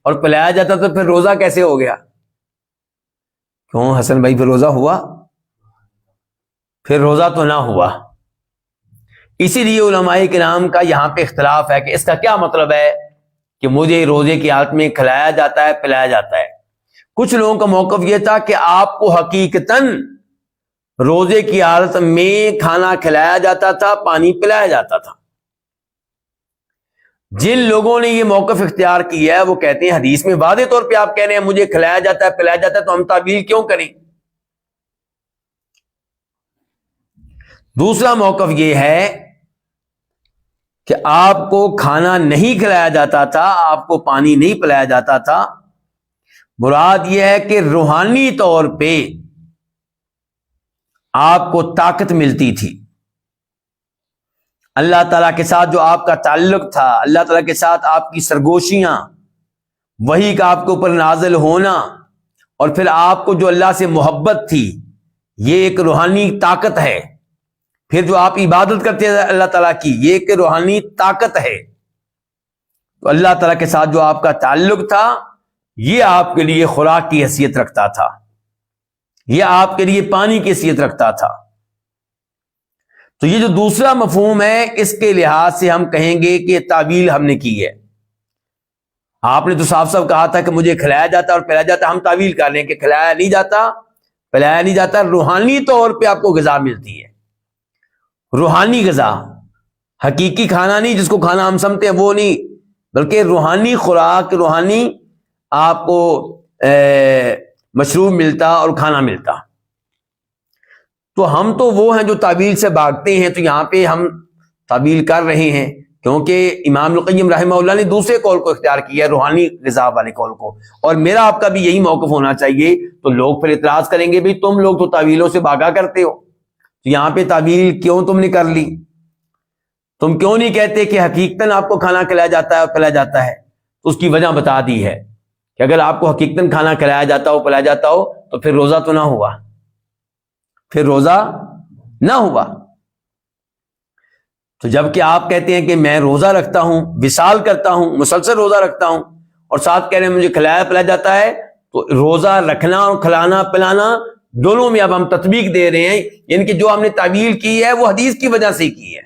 اور پلایا جاتا تو پھر روزہ کیسے ہو گیا؟ کیوں حسن بھائی، پھر روزہ ہوا؟ پھر روزہ تو نہ ہوا. اسی لیے علماء کرام کا یہاں پہ اختلاف ہے کہ اس کا کیا مطلب ہے کہ مجھے روزے کی حالت میں کھلایا جاتا ہے پلایا جاتا ہے. کچھ لوگوں کا موقف یہ تھا کہ آپ کو حقیقتاً روزے کی حالت میں کھانا کھلایا جاتا تھا، پانی پلایا جاتا تھا. جن لوگوں نے یہ موقف اختیار کیا ہے وہ کہتے ہیں حدیث میں واضح طور پہ آپ کہہ رہے ہیں مجھے کھلایا جاتا ہے پلایا جاتا ہے، تو ہم تعبیر کیوں کریں؟ دوسرا موقف یہ ہے کہ آپ کو کھانا نہیں کھلایا جاتا تھا، آپ کو پانی نہیں پلایا جاتا تھا. مراد یہ ہے کہ روحانی طور پہ آپ کو طاقت ملتی تھی. اللہ تعالیٰ کے ساتھ جو آپ کا تعلق تھا، اللہ تعالیٰ کے ساتھ آپ کی سرگوشیاں، وہی کا آپ کے اوپر نازل ہونا، اور پھر آپ کو جو اللہ سے محبت تھی، یہ ایک روحانی طاقت ہے. پھر جو آپ عبادت کرتے ہیں اللہ تعالیٰ کی، یہ ایک روحانی طاقت ہے. تو اللہ تعالیٰ کے ساتھ جو آپ کا تعلق تھا یہ آپ کے لیے خوراک کی حیثیت رکھتا تھا، یہ آپ کے لیے پانی کی حیثیت رکھتا تھا. تو یہ جو دوسرا مفہوم ہے اس کے لحاظ سے ہم کہیں گے کہ تعویل ہم نے کی ہے. آپ نے تو صاف صاف کہا تھا کہ مجھے کھلایا جاتا اور پلایا جاتا، ہم تعویل کر لیں کہ کھلایا نہیں جاتا پلایا نہیں جاتا، روحانی طور پہ آپ کو غذا ملتی ہے. روحانی غذا، حقیقی کھانا نہیں جس کو کھانا ہم سمجھتے ہیں وہ نہیں، بلکہ روحانی خوراک، روحانی آپ کو مشروب ملتا اور کھانا ملتا. تو ہم تو وہ ہیں جو تعویل سے بھاگتے ہیں. تو یہاں پہ ہم تعویل کر رہے ہیں کیونکہ امام القیم رحمہ اللہ نے دوسرے قول کو اختیار کیا ہے، روحانی غذا والے قول کو، اور میرا آپ کا بھی یہی موقف ہونا چاہیے۔ تو لوگ پھر اعتراض کریں گے، بھئی تم لوگ تو تعویلوں سے بھاگا کرتے ہو، تو یہاں پہ تعویل کیوں تم نے کر لی؟ تم کیوں نہیں کہتے کہ حقیقتاً آپ کو کھانا کھلایا جاتا ہے اور پلایا جاتا ہے؟ تو اس کی وجہ بتا دی ہے کہ اگر آپ کو حقیقتاً کھانا کھلایا جاتا ہو، پلایا جاتا ہو، تو پھر روزہ تو نہ ہوا، پھر روزہ نہ ہوا۔ تو جب کہ آپ کہتے ہیں کہ میں روزہ رکھتا ہوں، وصال کرتا ہوں، مسلسل روزہ رکھتا ہوں، اور ساتھ کہہ رہے ہیں مجھے کھلایا پلایا جاتا ہے، تو روزہ رکھنا اور کھلانا پلانا دونوں میں اب ہم تطبیق دے رہے ہیں، یعنی کہ جو ہم نے تعویل کی ہے وہ حدیث کی وجہ سے کی ہے،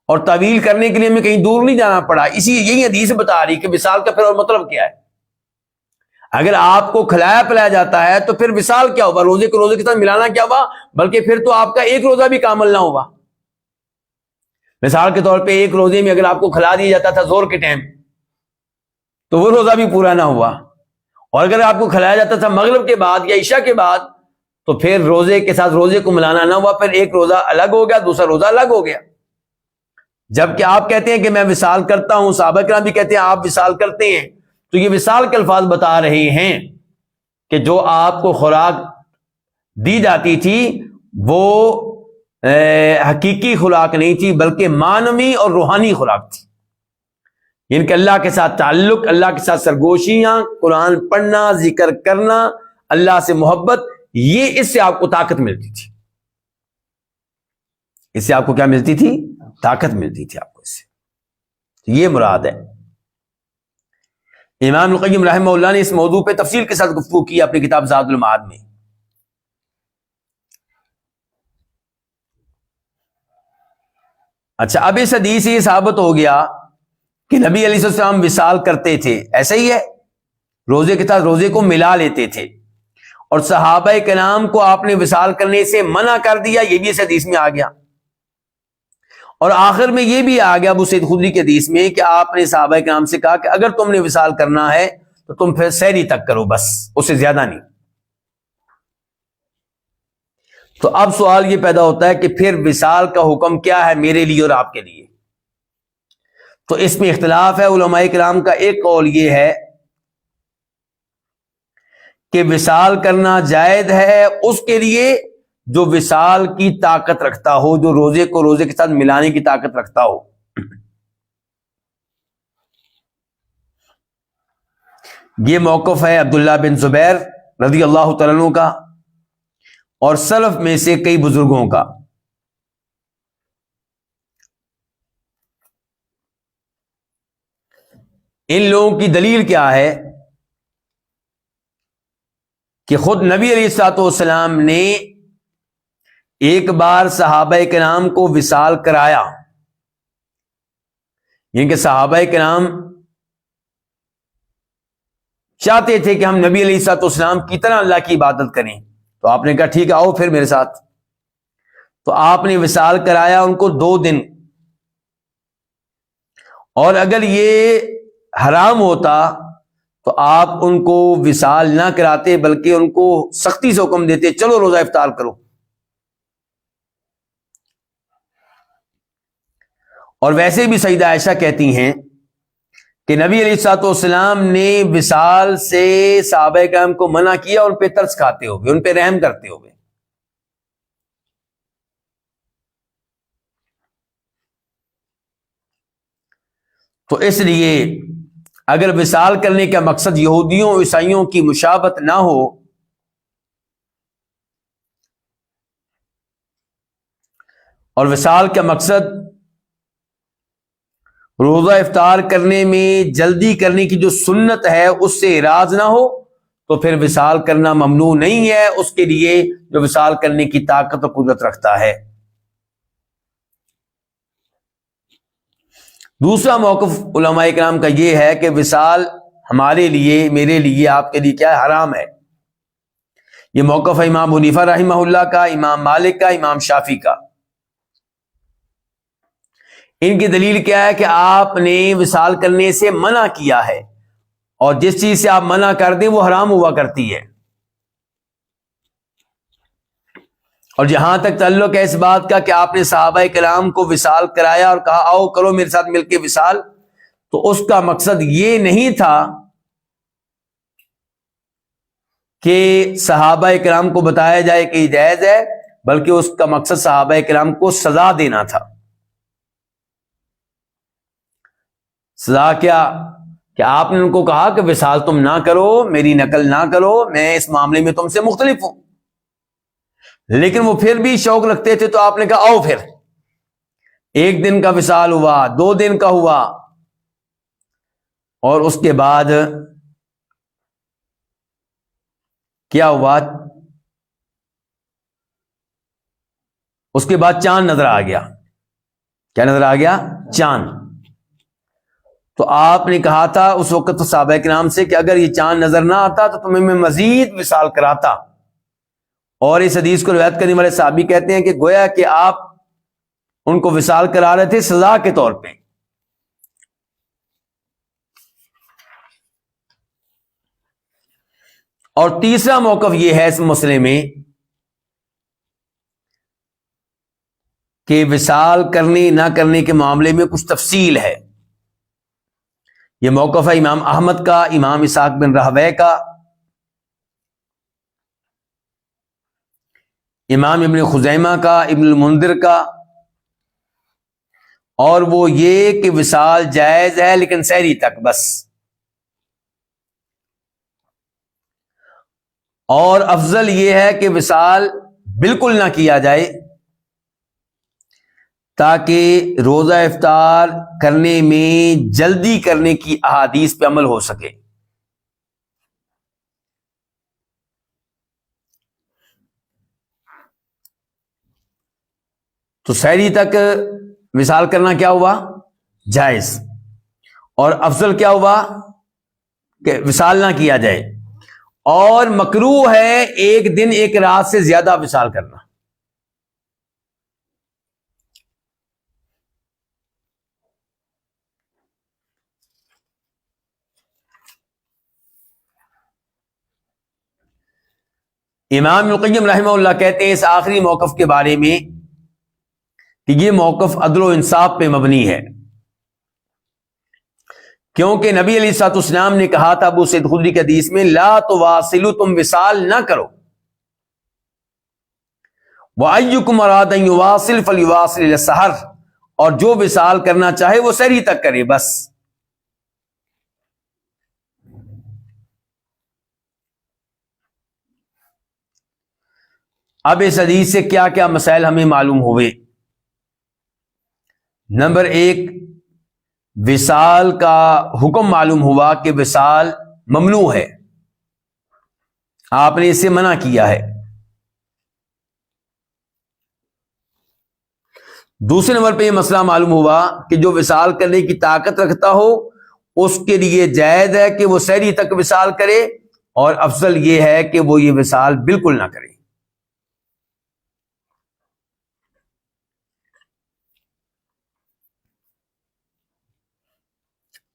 اور تعویل کرنے کے لیے ہمیں کہیں دور نہیں جانا پڑا۔ یہی حدیث بتا رہی کہ وصال کا پھر اور مطلب کیا ہے۔ اگر آپ کو کھلایا پلایا جاتا ہے تو پھر وصال کیا ہوگا؟ روزے کو روزے کے ساتھ ملانا کیا ہوا؟ بلکہ پھر تو آپ کا ایک روزہ بھی کامل نہ ہوا۔ مثال کے طور پہ ایک روزے میں اگر آپ کو کھلا دیا جاتا تھا زور کے ٹائم، تو وہ روزہ بھی پورا نہ ہوا، اور اگر آپ کو کھلایا جاتا تھا مغرب کے بعد یا عشاء کے بعد، تو پھر روزے کے ساتھ روزے کو ملانا نہ ہوا، پھر ایک روزہ الگ ہو گیا، دوسرا روزہ الگ ہو گیا۔ جبکہ آپ کہتے ہیں کہ میں وصال کرتا ہوں، صحابہ کرام بھی کہتے ہیں آپ وصال کرتے ہیں، تو یہ وصال کے الفاظ بتا رہے ہیں کہ جو آپ کو خوراک دی جاتی تھی وہ حقیقی خوراک نہیں تھی، بلکہ معنوی اور روحانی خوراک تھی، یعنی کہ اللہ کے ساتھ تعلق، اللہ کے ساتھ سرگوشیاں، قرآن پڑھنا، ذکر کرنا، اللہ سے محبت، یہ اس سے آپ کو طاقت ملتی تھی۔ اس سے آپ کو کیا ملتی تھی؟ طاقت ملتی تھی آپ کو اس سے، یہ مراد ہے۔ امام القیم رحمہ اللہ نے اس موضوع پہ تفصیل کے ساتھ گفتگو کی اپنی کتاب زاد المعاد میں۔ اچھا، اب اس حدیث سے یہ ثابت ہو گیا کہ نبی علیہ السلام وصال کرتے تھے، ایسا ہی ہے، روزے کے ساتھ روزے کو ملا لیتے تھے، اور صحابہ کرام کو آپ نے وصال کرنے سے منع کر دیا، یہ بھی اس حدیث میں آ گیا، اور آخر میں یہ بھی آ گیا ابو سعید خدری کے حدیث میں کہ آپ نے صحابہ کرام سے کہا کہ اگر تم نے وصال کرنا ہے تو تم پھر سحری تک کرو، بس اس سے زیادہ نہیں۔ تو اب سوال یہ پیدا ہوتا ہے کہ پھر وصال کا حکم کیا ہے میرے لیے اور آپ کے لیے؟ تو اس میں اختلاف ہے علماء کرام کا۔ ایک قول یہ ہے کہ وصال کرنا جائز ہے اس کے لیے جو وصال کی طاقت رکھتا ہو، جو روزے کو روزے کے ساتھ ملانے کی طاقت رکھتا ہو۔ یہ موقف ہے عبداللہ بن زبیر رضی اللہ تعالیٰ عنہ کا اور سلف میں سے کئی بزرگوں کا۔ ان لوگوں کی دلیل کیا ہے کہ خود نبی علیہ الصلوۃ والسلام نے ایک بار صحابہ کرام کو وصال کرایا، یعنی کہ صحابہ کرام چاہتے تھے کہ ہم نبی علیہ الصلوۃ والسلام کی طرح اللہ کی عبادت کریں، تو آپ نے کہا ٹھیک ہے آؤ پھر میرے ساتھ، تو آپ نے وصال کرایا ان کو 2 دن، اور اگر یہ حرام ہوتا تو آپ ان کو وصال نہ کراتے بلکہ ان کو سختی سے حکم دیتے چلو روزہ افطار کرو۔ اور ویسے بھی سیدہ عائشہ کہتی ہیں کہ نبی علیہ الصلوۃ والسلام نے وصال سے صحابہ کرام کو منع کیا ان پہ ترس کھاتے ہوئے، ان پہ رحم کرتے ہوئے۔ تو اس لیے اگر وصال کرنے کا مقصد یہودیوں عیسائیوں کی مشابہت نہ ہو اور وصال کا مقصد روزہ افطار کرنے میں جلدی کرنے کی جو سنت ہے اس سے اعراض نہ ہو تو پھر وصال کرنا ممنوع نہیں ہے اس کے لیے جو وصال کرنے کی طاقت و قدرت رکھتا ہے۔ دوسرا موقف علماء کرام کا یہ ہے کہ وصال ہمارے لیے، میرے لیے، آپ کے لیے کیا ہے؟ حرام ہے۔ یہ موقف ہے امام ابو حنیفہ رحمہ اللہ کا، امام مالک کا، امام شافعی کا۔ ان کی دلیل کیا ہے کہ آپ نے وصال کرنے سے منع کیا ہے، اور جس چیز سے آپ منع کر دیں وہ حرام ہوا کرتی ہے، اور جہاں تک تعلق ہے اس بات کا کہ آپ نے صحابہ کرام کو وصال کرایا اور کہا آؤ کرو میرے ساتھ مل کے وصال، تو اس کا مقصد یہ نہیں تھا کہ صحابہ کرام کو بتایا جائے کہ یہ جائز ہے، بلکہ اس کا مقصد صحابہ کرام کو سزا دینا تھا۔ سزا کیا؟ کہ آپ نے ان کو کہا کہ وصال تم نہ کرو، میری نقل نہ کرو، میں اس معاملے میں تم سے مختلف ہوں، لیکن وہ پھر بھی شوق رکھتے تھے، تو آپ نے کہا آؤ پھر 1 دن کا وصال ہوا، 2 دن کا ہوا، اور اس کے بعد کیا ہوا؟ اس کے بعد چاند نظر آ گیا۔ کیا نظر آ گیا؟ چاند۔ تو آپ نے کہا تھا اس وقت تو صحابہ کرام سے کہ اگر یہ چاند نظر نہ آتا تو تمہیں میں مزید وصال کراتا، اور اس حدیث کو روایت کرنے والے صحابی کہتے ہیں کہ گویا کہ آپ ان کو وصال کرا رہے تھے سزا کے طور پہ۔ اور تیسرا موقف یہ ہے اس مسئلے میں کہ وصال کرنے نہ کرنے کے معاملے میں کچھ تفصیل ہے۔ یہ موقف ہے امام احمد کا، امام اسحاق بن راہویہ کا، امام ابن خزیمہ کا، ابن المنذر کا، اور وہ یہ کہ وصال جائز ہے لیکن سحری تک بس، اور افضل یہ ہے کہ وصال بالکل نہ کیا جائے تاکہ روزہ افطار کرنے میں جلدی کرنے کی احادیث پہ عمل ہو سکے۔ تو سحری تک وصال کرنا کیا ہوا؟ جائز، اور افضل کیا ہوا؟ کہ وصال نہ کیا جائے، اور مکروہ ہے 1 دن 1 رات سے زیادہ وصال کرنا۔ امام ابن القیم رحمہ اللہ کہتے ہیں اس آخری موقف کے بارے میں کہ یہ موقف عدل و انصاف پہ مبنی ہے، کیونکہ نبی علیہ الصلوۃ والسلام نے کہا تھا ابو سعید خدری کی حدیث میں لا تواصلوا، تم وصال نہ کرو، وَأَيُّكُمْ أَرَادَ أَن يُوَاصِلْ فَلْيُوَاصِلْ إِلَى السَّحَرِ، اور جو وصال کرنا چاہے وہ سحری تک کرے بس۔ اب اس حدیث سے کیا کیا مسائل ہمیں معلوم ہوئے؟ نمبر 1، وصال کا حکم معلوم ہوا کہ وصال ممنوع ہے، آپ نے اسے منع کیا ہے۔ دوسرے نمبر پہ یہ مسئلہ معلوم ہوا کہ جو وصال کرنے کی طاقت رکھتا ہو اس کے لیے جائز ہے کہ وہ سحری تک وصال کرے، اور افضل یہ ہے کہ وہ یہ وصال بالکل نہ کرے۔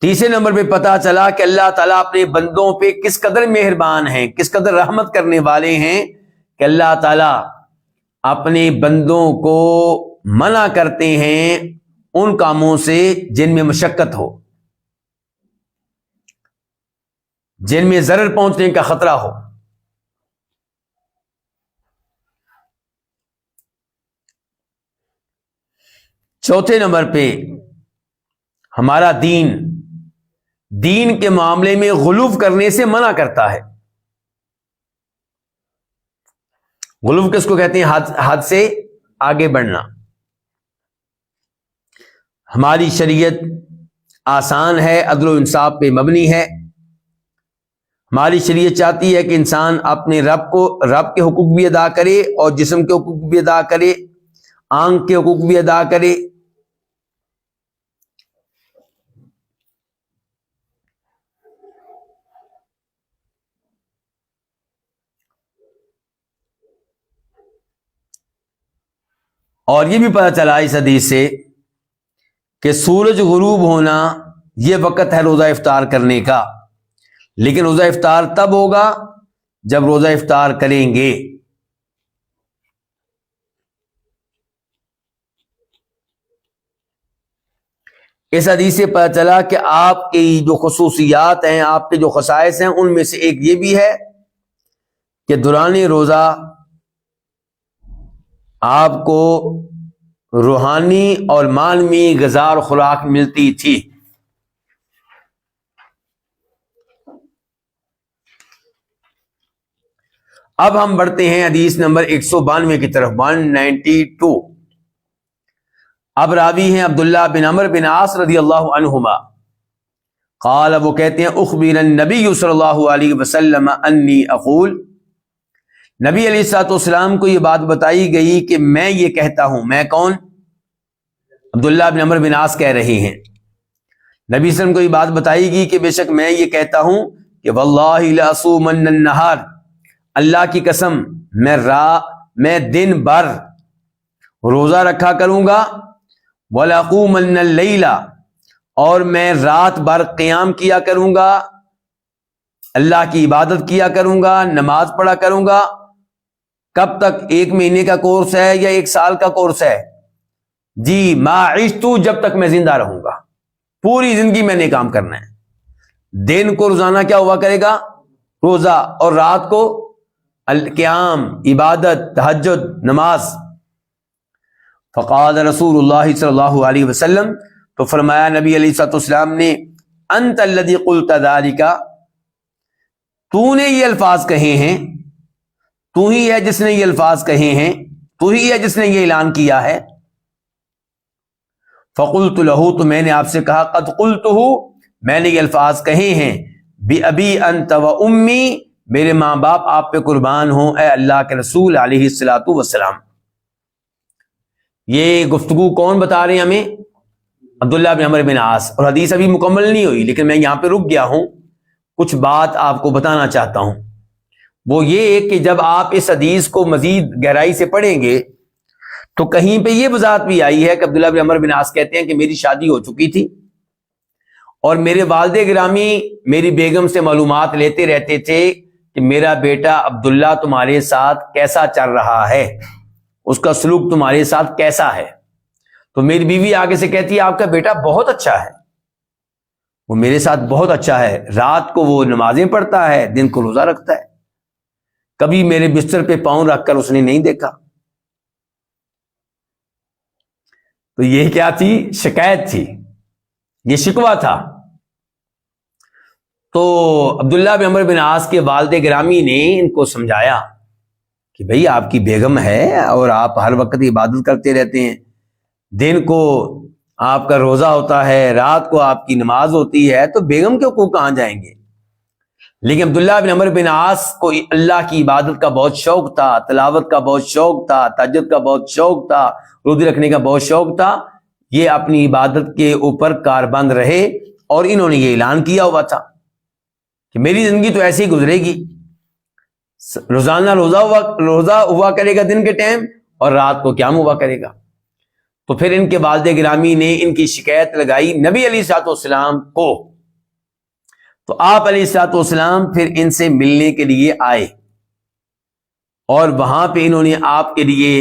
تیسرے نمبر پہ پتا چلا کہ اللہ تعالیٰ اپنے بندوں پہ کس قدر مہربان ہیں، کس قدر رحمت کرنے والے ہیں، کہ اللہ تعالیٰ اپنے بندوں کو منع کرتے ہیں ان کاموں سے جن میں مشقت ہو، جن میں ضرر پہنچنے کا خطرہ ہو۔ چوتھے نمبر پہ ہمارا دین کے معاملے میں غلو کرنے سے منع کرتا ہے۔ غلو کس کو کہتے ہیں؟ حد سے آگے بڑھنا۔ ہماری شریعت آسان ہے، عدل و انصاف پہ مبنی ہے۔ ہماری شریعت چاہتی ہے کہ انسان اپنے رب کے حقوق بھی ادا کرے، اور جسم کے حقوق بھی ادا کرے، آنکھ کے حقوق بھی ادا کرے۔ اور یہ بھی پتہ چلا اس حدیث سے کہ سورج غروب ہونا یہ وقت ہے روزہ افطار کرنے کا، لیکن روزہ افطار تب ہوگا جب روزہ افطار کریں گے۔ اس حدیث سے پتہ چلا کہ آپ کی جو خصوصیات ہیں، آپ کے جو خصائص ہیں، ان میں سے ایک یہ بھی ہے کہ دوران روزہ آپ کو روحانی اور معنوی غذا اور خوراک ملتی تھی۔ اب ہم بڑھتے ہیں حدیث نمبر 192 کی طرف، 192۔ اب راوی ہیں عبداللہ بن عمرو بن عاص رضی اللہ عنہما، قال، وہ کہتے ہیں، اخبر النبی صلی اللہ علیہ وسلم انی اقول، نبی علیہ الصلوۃ والسلام کو یہ بات بتائی گئی کہ میں یہ کہتا ہوں۔ میں کون؟ عبداللہ بن عمرو بن عاص کہہ رہے ہیں، نبی صلی اللہ علیہ وسلم کو یہ بات بتائی گئی کہ بے شک میں یہ کہتا ہوں کہ واللہ لاصومن النہار، اللہ کی قسم میں دن بھر روزہ رکھا کروں گا، ولاقومن اللیل، اور میں رات بھر قیام کیا کروں گا، اللہ کی عبادت کیا کروں گا، نماز پڑھا کروں گا۔ کب تک؟ 1 مہینے کا کورس ہے یا 1 سال کا کورس ہے؟ جی، ما عشت، جب تک میں زندہ رہوں گا، پوری زندگی میں نے کام کرنا ہے۔ دن کو روزانہ کیا ہوا کرے گا؟ روزہ، اور رات کو القیام، عبادت، تہجد، نماز۔ فقال رسول اللہ صلی اللہ علیہ وسلم، تو فرمایا نبی علیہ الصلوۃ والسلام نے، انت الذی قلت ذلک، تو نے یہ الفاظ کہے ہیں، تو ہی ہے جس نے یہ الفاظ کہے ہیں، تو ہی ہے جس نے یہ اعلان کیا ہے۔ فقلت له، تو میں نے آپ سے کہا، قد قلتہ، میں نے یہ الفاظ کہے ہیں، بأبی انت و امی، میرے ماں باپ آپ پہ قربان ہوں اے اللہ کے رسول علیہ الصلوۃ والسلام۔ یہ گفتگو کون بتا رہے ہیں ہمیں؟ عبداللہ بن عمرو بن عاص، اور حدیث ابھی مکمل نہیں ہوئی، لیکن میں یہاں پہ رک گیا ہوں، کچھ بات آپ کو بتانا چاہتا ہوں۔ وہ یہ کہ جب آپ اس حدیث کو مزید گہرائی سے پڑھیں گے تو کہیں پہ یہ وضاحت بھی آئی ہے کہ عبداللہ بن عمرو بن عاص کہتے ہیں کہ میری شادی ہو چکی تھی اور میرے والد گرامی میری بیگم سے معلومات لیتے رہتے تھے کہ میرا بیٹا عبداللہ تمہارے ساتھ کیسا چل رہا ہے، اس کا سلوک تمہارے ساتھ کیسا ہے۔ تو میری بیوی آگے سے کہتی ہے آپ کا بیٹا بہت اچھا ہے، وہ میرے ساتھ بہت اچھا ہے، رات کو وہ نمازیں پڑھتا ہے، دن کو روزہ رکھتا ہے، کبھی میرے بستر پہ پاؤں رکھ کر اس نے نہیں دیکھا۔ تو یہ کیا تھی؟ شکایت تھی، یہ شکوہ تھا۔ تو عبداللہ بن عمرو بن عاص کے والد گرامی نے ان کو سمجھایا کہ بھئی آپ کی بیگم ہے اور آپ ہر وقت عبادت کرتے رہتے ہیں، دن کو آپ کا روزہ ہوتا ہے، رات کو آپ کی نماز ہوتی ہے، تو بیگم کے حقوق کہاں جائیں گے؟ لیکن عبداللہ بن عمرو بن عاص کو اللہ کی عبادت کا بہت شوق تھا، تلاوت کا بہت شوق تھا، تہجد کا بہت شوق تھا، روزے رکھنے کا بہت شوق تھا۔ یہ اپنی عبادت کے اوپر کاربند رہے اور انہوں نے یہ اعلان کیا ہوا تھا کہ میری زندگی تو ایسے ہی گزرے گی، روزانہ روزہ ہوا کرے گا دن کے ٹائم، اور رات کو قیام ہوا کرے گا۔ تو پھر ان کے والد گرامی نے ان کی شکایت لگائی نبی علیہ الصلوۃ والسلام کو، تو آپ علیہ الصلوۃ والسلام پھر ان سے ملنے کے لیے آئے اور وہاں پہ انہوں نے آپ کے لیے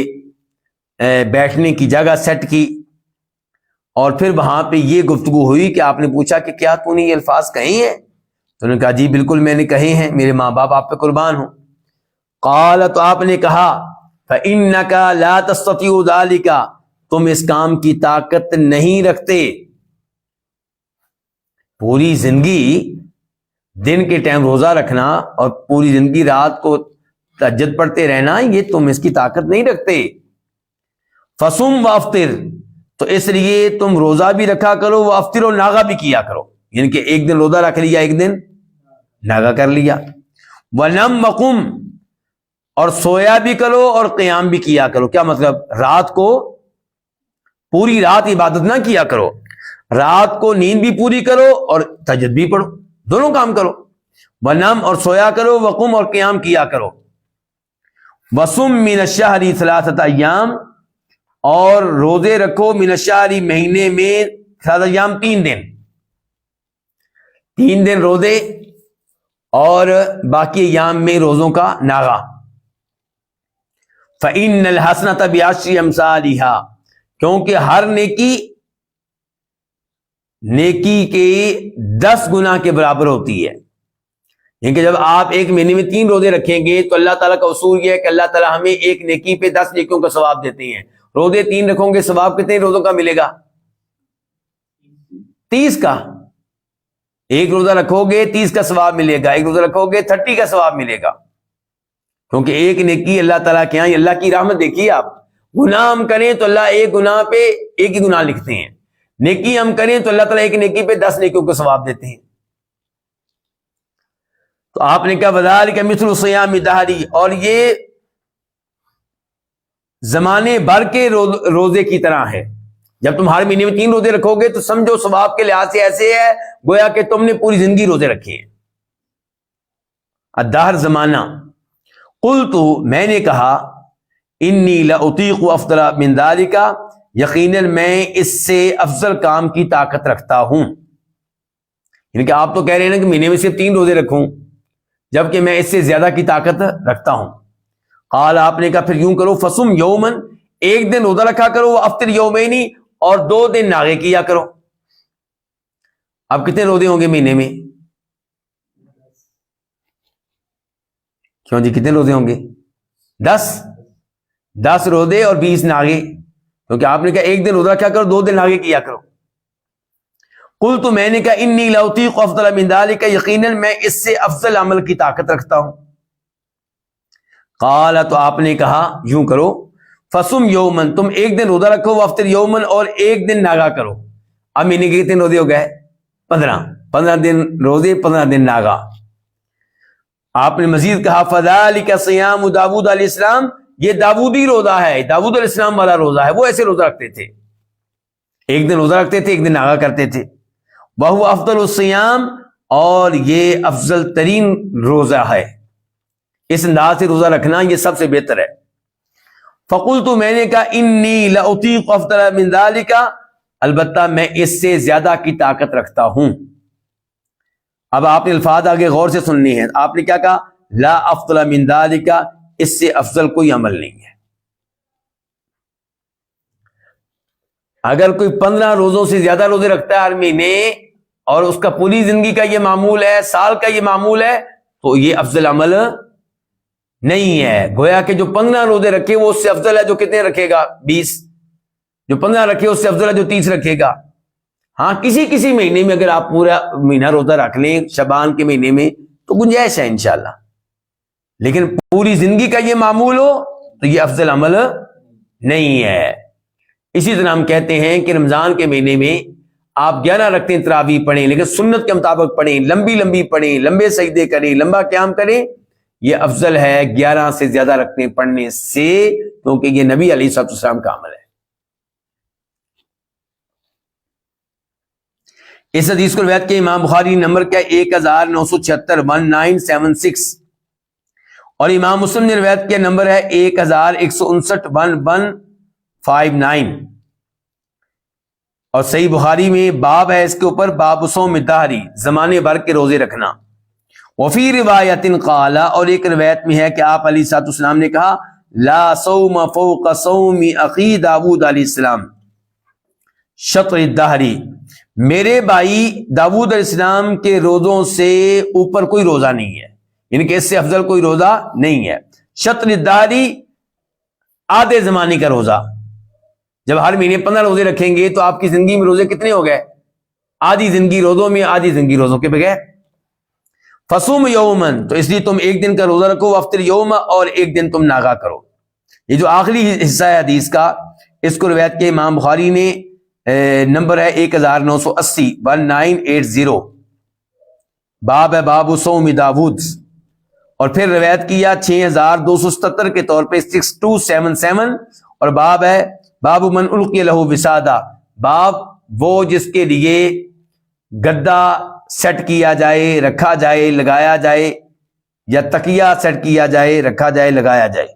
بیٹھنے کی جگہ سیٹ کی، اور پھر وہاں پہ یہ گفتگو ہوئی کہ آپ نے پوچھا کہ کیا تو نے یہ الفاظ کہے ہیں؟ تو انہوں نے کہا جی بالکل میں نے کہے ہیں، میرے ماں باپ آپ پہ قربان ہوں۔ قال، تو آپ نے کہا، فإنك لا تستطيع ذلك، تم اس کام کی طاقت نہیں رکھتے، پوری زندگی دن کے ٹائم روزہ رکھنا اور پوری زندگی رات کو تہجد پڑھتے رہنا، یہ تم اس کی طاقت نہیں رکھتے۔ فصم وافطر، تو اس لیے تم روزہ بھی رکھا کرو، وافطر، اور ناغہ بھی کیا کرو، یعنی کہ ایک دن روزہ رکھ لیا، ایک دن ناغہ کر لیا۔ ونم وقم، اور سویا بھی کرو اور قیام بھی کیا کرو۔ کیا مطلب؟ رات کو پوری رات عبادت نہ کیا کرو، رات کو نیند بھی پوری کرو اور تہجد بھی پڑھو، دونوں کام کرو۔ ونم، اور سویا کرو، وقم، اور قیام کیا کرو۔ وسم من الشہر 3 ایام، اور روزے رکھو من الشہر، مہینے میں 3 ایام، 3 دن، 3 دن روزے اور باقی ایام میں روزوں کا ناغہ۔ فإن الحسنۃ بعشر امثالها، کیونکہ ہر نیکی نیکی کے 10 گنا کے برابر ہوتی ہے. یعنی کہ جب آپ ایک مہینے میں 3 روزے رکھیں گے تو اللہ تعالیٰ کا اصول یہ ہے کہ اللہ تعالیٰ ہمیں ایک نیکی پہ 10 نیکیوں کا ثواب دیتے ہیں. روزے 3 رکھو گے، ثواب کتنے روزوں کا ملے گا؟ 30 کا. ایک روزہ رکھو گے 30 کا ثواب ملے گا، ایک روزہ رکھو گے 30 کا ثواب ملے گا. کیونکہ ایک نیکی اللہ تعالیٰ کے یہاں، اللہ کی رحمت دیکھیے آپ، گناہ ہم کریں تو اللہ ایک گناہ پہ ایک ہی گناہ لکھتے ہیں، نیکی ہم کریں تو اللہ تعالیٰ ایک نیکی پہ 10 نیکیوں کا ثواب دیتے ہیں. تو آپ نے کہا وذالک مثل صیام دہری، اور یہ زمانے بھر کے روزے کی طرح ہے. جب تم ہر مہینے میں 3 روزے رکھو گے تو سمجھو ثواب کے لحاظ سے ایسے ہے گویا کہ تم نے پوری زندگی روزے رکھے ہیں. الدہر زمانہ. قلت، میں نے کہا، انی لاطیق افضل من ذلک، یقیناً میں اس سے افضل کام کی طاقت رکھتا ہوں. یعنی کہ آپ تو کہہ رہے ہیں نا کہ مہینے میں صرف 3 روزے رکھوں، جبکہ میں اس سے زیادہ کی طاقت رکھتا ہوں. قال، آپ نے کہا پھر یوں کرو، فصم یومن، ایک دن روزہ رکھا کرو، افطر یومینی، اور 2 دن ناغے کیا کرو. اب کتنے روزے ہوں گے مہینے میں؟ کیوں جی کتنے روزے ہوں گے؟ 10 روزے اور 20 ناغے، کیونکہ آپ نے کہا ایک دن روزہ رکھا کرو، 2 دن ناغے کیا کرو. قلت، تو میں نے کہا انی لاطیق افضل من ذلک، یقیناً میں اس سے افضل عمل کی طاقت رکھتا ہوں. قال، تو آپ نے کہا یوں کرو، فصم یومن، تم ایک دن روزہ رکھو، وافطر یومن، اور ایک دن ناغا کرو. اب مہینے کے کتنے روزے ہو گئے؟ 15 دن روزے، 15 دن ناغا. آپ نے مزید کہا فذالک صیام داؤد علیہ السلام، یہ داؤدی روزہ ہے، داؤد علیہ السلام والا روزہ ہے، وہ ایسے روزہ رکھتے تھے، ایک دن روزہ رکھتے تھے، ایک دن ناغا کرتے تھے. وہو افضل الصیام، اور یہ افضل ترین روزہ ہے، اس انداز سے روزہ رکھنا یہ سب سے بہتر ہے. فقلت، میں نے کہا انی لاطیق افضل من ذلک، البتہ میں اس سے زیادہ کی طاقت رکھتا ہوں. اب آپ نے الفاظ آگے غور سے سننے ہیں. آپ نے کیا کہا؟ لا افضل من ذلک، اس سے افضل کوئی عمل نہیں ہے. اگر کوئی 15 روزوں سے زیادہ روزے رکھتا ہے ہر مہینے، اور اس کا پوری زندگی کا یہ معمول ہے، سال کا یہ معمول ہے، تو یہ افضل عمل نہیں ہے. گویا کہ جو 15 روزے رکھے وہ اس سے افضل ہے جو کتنے رکھے گا؟ 20. جو 15 رکھے اس سے افضل ہے جو 30 رکھے گا. ہاں کسی مہینے میں اگر آپ پورا مہینہ روزہ رکھ لیں شعبان کے مہینے میں تو گنجائش ہے انشاءاللہ، لیکن پوری زندگی کا یہ معمول ہو تو یہ افضل عمل نہیں ہے. اسی طرح ہم کہتے ہیں کہ رمضان کے مہینے میں آپ 11 رکعتیں تراویح پڑھیں، لیکن سنت کے مطابق پڑھیں، لمبی پڑھیں، لمبے سجدے کریں، لمبا قیام کریں، یہ افضل ہے 11 سے زیادہ رکعتیں پڑھنے سے، کیونکہ یہ نبی علیہ الصلوۃ والسلام کا عمل ہے. اس حدیث کو روایت کے امام بخاری نمبر کیا 1976 1976، اور امام مسلم نے روایت کیا نمبر ہے 1159 1159، اور صحیح بخاری میں باب ہے اس کے اوپر، باب صوم الدہری، زمانے بھر کے روزے رکھنا. وفی روایت قال، اور ایک روایت میں ہے کہ آپ علیہ الصلوۃ والسلام نے کہا لا صوم فوق صوم اخی داؤد علیہ السلام شطر الدہری، میرے بھائی داؤد علیہ السلام کے روزوں سے اوپر کوئی روزہ نہیں ہے، یعنی کہ اس سے افضل کوئی روزہ نہیں ہے. شطر الدہری، آدھے زمانے کا روزہ. جب ہر مہینے 15 روزے رکھیں گے تو آپ کی زندگی میں روزے کتنے ہو گئے؟ آدھی زندگی روزوں میں، آدھی زندگی روزوں کے بغیر. فصوم یومن، تو اس لیے تم ایک دن کا روزہ رکھو، افطر یوم، اور ایک دن تم ناغا کرو. یہ جو آخری حصہ ہے حدیث کا، اس کو روایت کے امام بخاری نے نمبر ہے 1980 1980، باب ہے باب صوم داؤد، اور پھر روایت کیا 6277 کے طور پہ 6277، اور باب ہے باب من القی لہ وسادہ، باب وہ جس کے لیے گدا سیٹ کیا جائے، رکھا جائے، لگایا جائے، یا تکیہ سیٹ کیا جائے، رکھا جائے، لگایا جائے.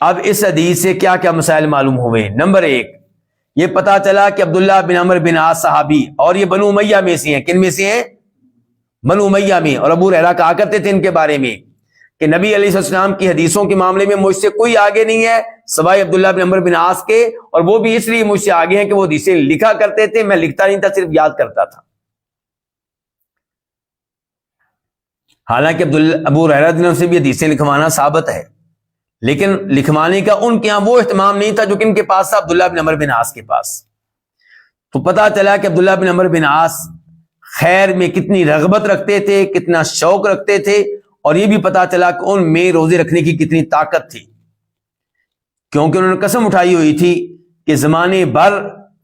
اب اس حدیث سے کیا کیا مسائل معلوم ہوئے؟ نمبر 1، یہ پتا چلا کہ عبداللہ بن عمرو بن عاص صحابی، اور یہ بنو امیہ میں سے ہیں. کن میں سے ہیں؟ بنو امیہ میں. اور ابو ہریرہ کہا کرتے تھے ان کے بارے میں کہ نبی علیہ السلام کی حدیثوں کے معاملے میں مجھ سے کوئی آگے نہیں ہے سوائے عبداللہ بن عمر بن عاص کے، اور وہ بھی اس لیے مجھ سے آگے ہیں کہ وہ حدیثیں لکھا کرتے تھے، میں لکھتا نہیں تھا، صرف یاد کرتا تھا۔ حالانکہ ابو ہریرہ رضی اللہ عنہ سے بھی حدیثیں لکھوانا ثابت ہے، لیکن لکھوانے کا ان کے یہاں وہ اہتمام نہیں تھا جو کہ ان کے پاس تھا، عبداللہ بن عمر بن عاص کے پاس۔ تو پتہ چلا کہ عبداللہ بن عمر بن عاص خیر میں کتنی رغبت رکھتے تھے، کتنا شوق رکھتے تھے، اور یہ بھی پتہ چلا کہ ان میں روزے رکھنے کی کتنی طاقت تھی، کیونکہ انہوں نے قسم اٹھائی ہوئی تھی کہ زمانے بھر،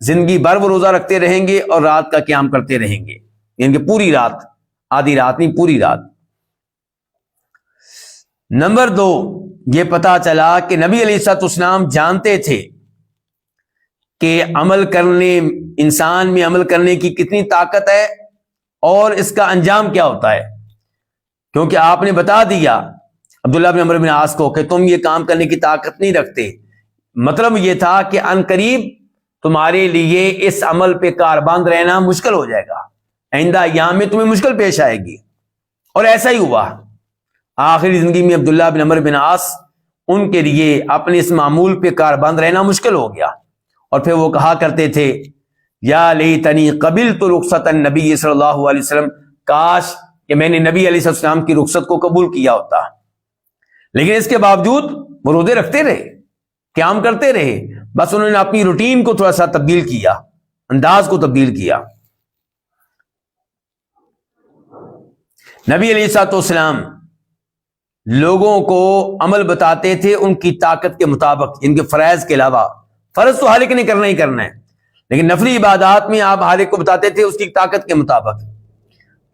زندگی بھر وہ روزہ رکھتے رہیں گے اور رات کا قیام کرتے رہیں گے، یعنی کہ پوری رات، آدھی رات نہیں، پوری رات۔ نمبر 2، یہ پتا چلا کہ نبی علیہ الصلوۃ والسلام جانتے تھے کہ انسان میں عمل کرنے کی کتنی طاقت ہے اور اس کا انجام کیا ہوتا ہے، کیونکہ آپ نے بتا دیا عبداللہ بن عمر بن عاص کو کہ تم یہ کام کرنے کی طاقت نہیں رکھتے۔ مطلب یہ تھا کہ ان قریب تمہارے لیے اس عمل پہ کاربند رہنا مشکل ہو جائے گا، آئندہ ایام میں تمہیں مشکل پیش آئے گی، اور ایسا ہی ہوا۔ آخری زندگی میں عبداللہ بن عمر بن عاص ان کے لیے اپنے اس معمول پہ کاربند رہنا مشکل ہو گیا، اور پھر وہ کہا کرتے تھے یا لیتنی قبلت رخصت النبی صلی اللہ علیہ وسلم، کاش کہ میں نے نبی علیہ السلام کی رخصت کو قبول کیا ہوتا۔ لیکن اس کے باوجود وہ روزے رکھتے رہے، قیام کرتے رہے، بس انہوں نے اپنی روٹین کو تھوڑا سا تبدیل کیا، انداز کو تبدیل کیا۔ نبی علیہ الصلوۃ والسلام لوگوں کو عمل بتاتے تھے ان کی طاقت کے مطابق، ان کے فرائض کے علاوہ۔ فرض تو ہر ایک نے کرنا ہی کرنا ہے، لیکن نفلی عبادات میں آپ ہر ایک کو بتاتے تھے اس کی طاقت کے مطابق۔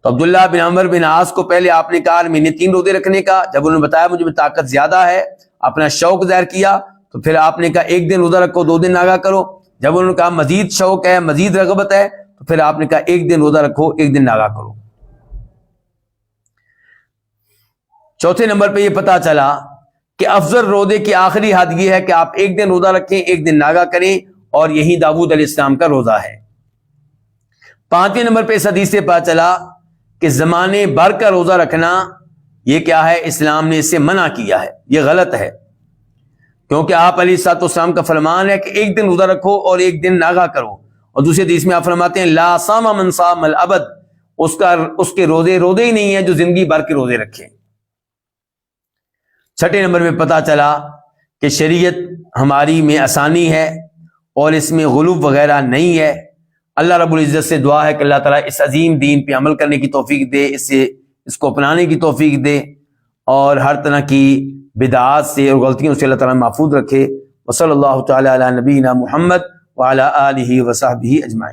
تو عبداللہ بن عمر بن عاص کو پہلے آپ نے کہا میں نے 3 روزے رکھنے کا، جب انہوں نے بتایا مجھے طاقت زیادہ ہے، اپنا شوق ظاہر کیا، تو پھر آپ نے کہا 1 دن روزہ رکھو 2 دن ناگا کرو۔ جب انہوں نے کہا مزید شوق ہے، مزید رغبت ہے، تو پھر آپ نے کہا 1 دن روزہ رکھو 1 دن ناگا کرو۔ چوتھے نمبر پہ یہ پتا چلا کہ افضل روزے کی آخری حد یہ ہے کہ آپ 1 دن روزہ رکھیں 1 دن ناگا کریں، اور یہی داؤد علیہ السلام کا روزہ ہے۔ 5ویں نمبر پہ اس حدیث سے پتا چلا کہ زمانے بھر کا روزہ رکھنا یہ کیا ہے، اسلام نے اس سے منع کیا ہے، یہ غلط ہے، کیونکہ آپ علیہ الصلوۃ والسلام کا فرمان ہے کہ 1 دن روزہ رکھو اور 1 دن ناگا کرو، اور دوسری حدیث میں آپ فرماتے ہیں لا صام من صام الابد، اس کے روزے ہی نہیں ہیں جو زندگی بھر کے روزے رکھے۔ 6 نمبر میں پتا چلا کہ شریعت ہماری میں آسانی ہے اور اس میں غلو وغیرہ نہیں ہے۔ اللہ رب العزت سے دعا ہے کہ اللہ تعالیٰ اس عظیم دین پہ عمل کرنے کی توفیق دے، اس کو اپنانے کی توفیق دے، اور ہر طرح کی بدعات سے اور غلطیوں سے اللہ تعالیٰ محفوظ رکھے۔ وصلی اللہ تعالیٰ علی نبینا محمد وعلی آلہ وصحبہ اجمعین۔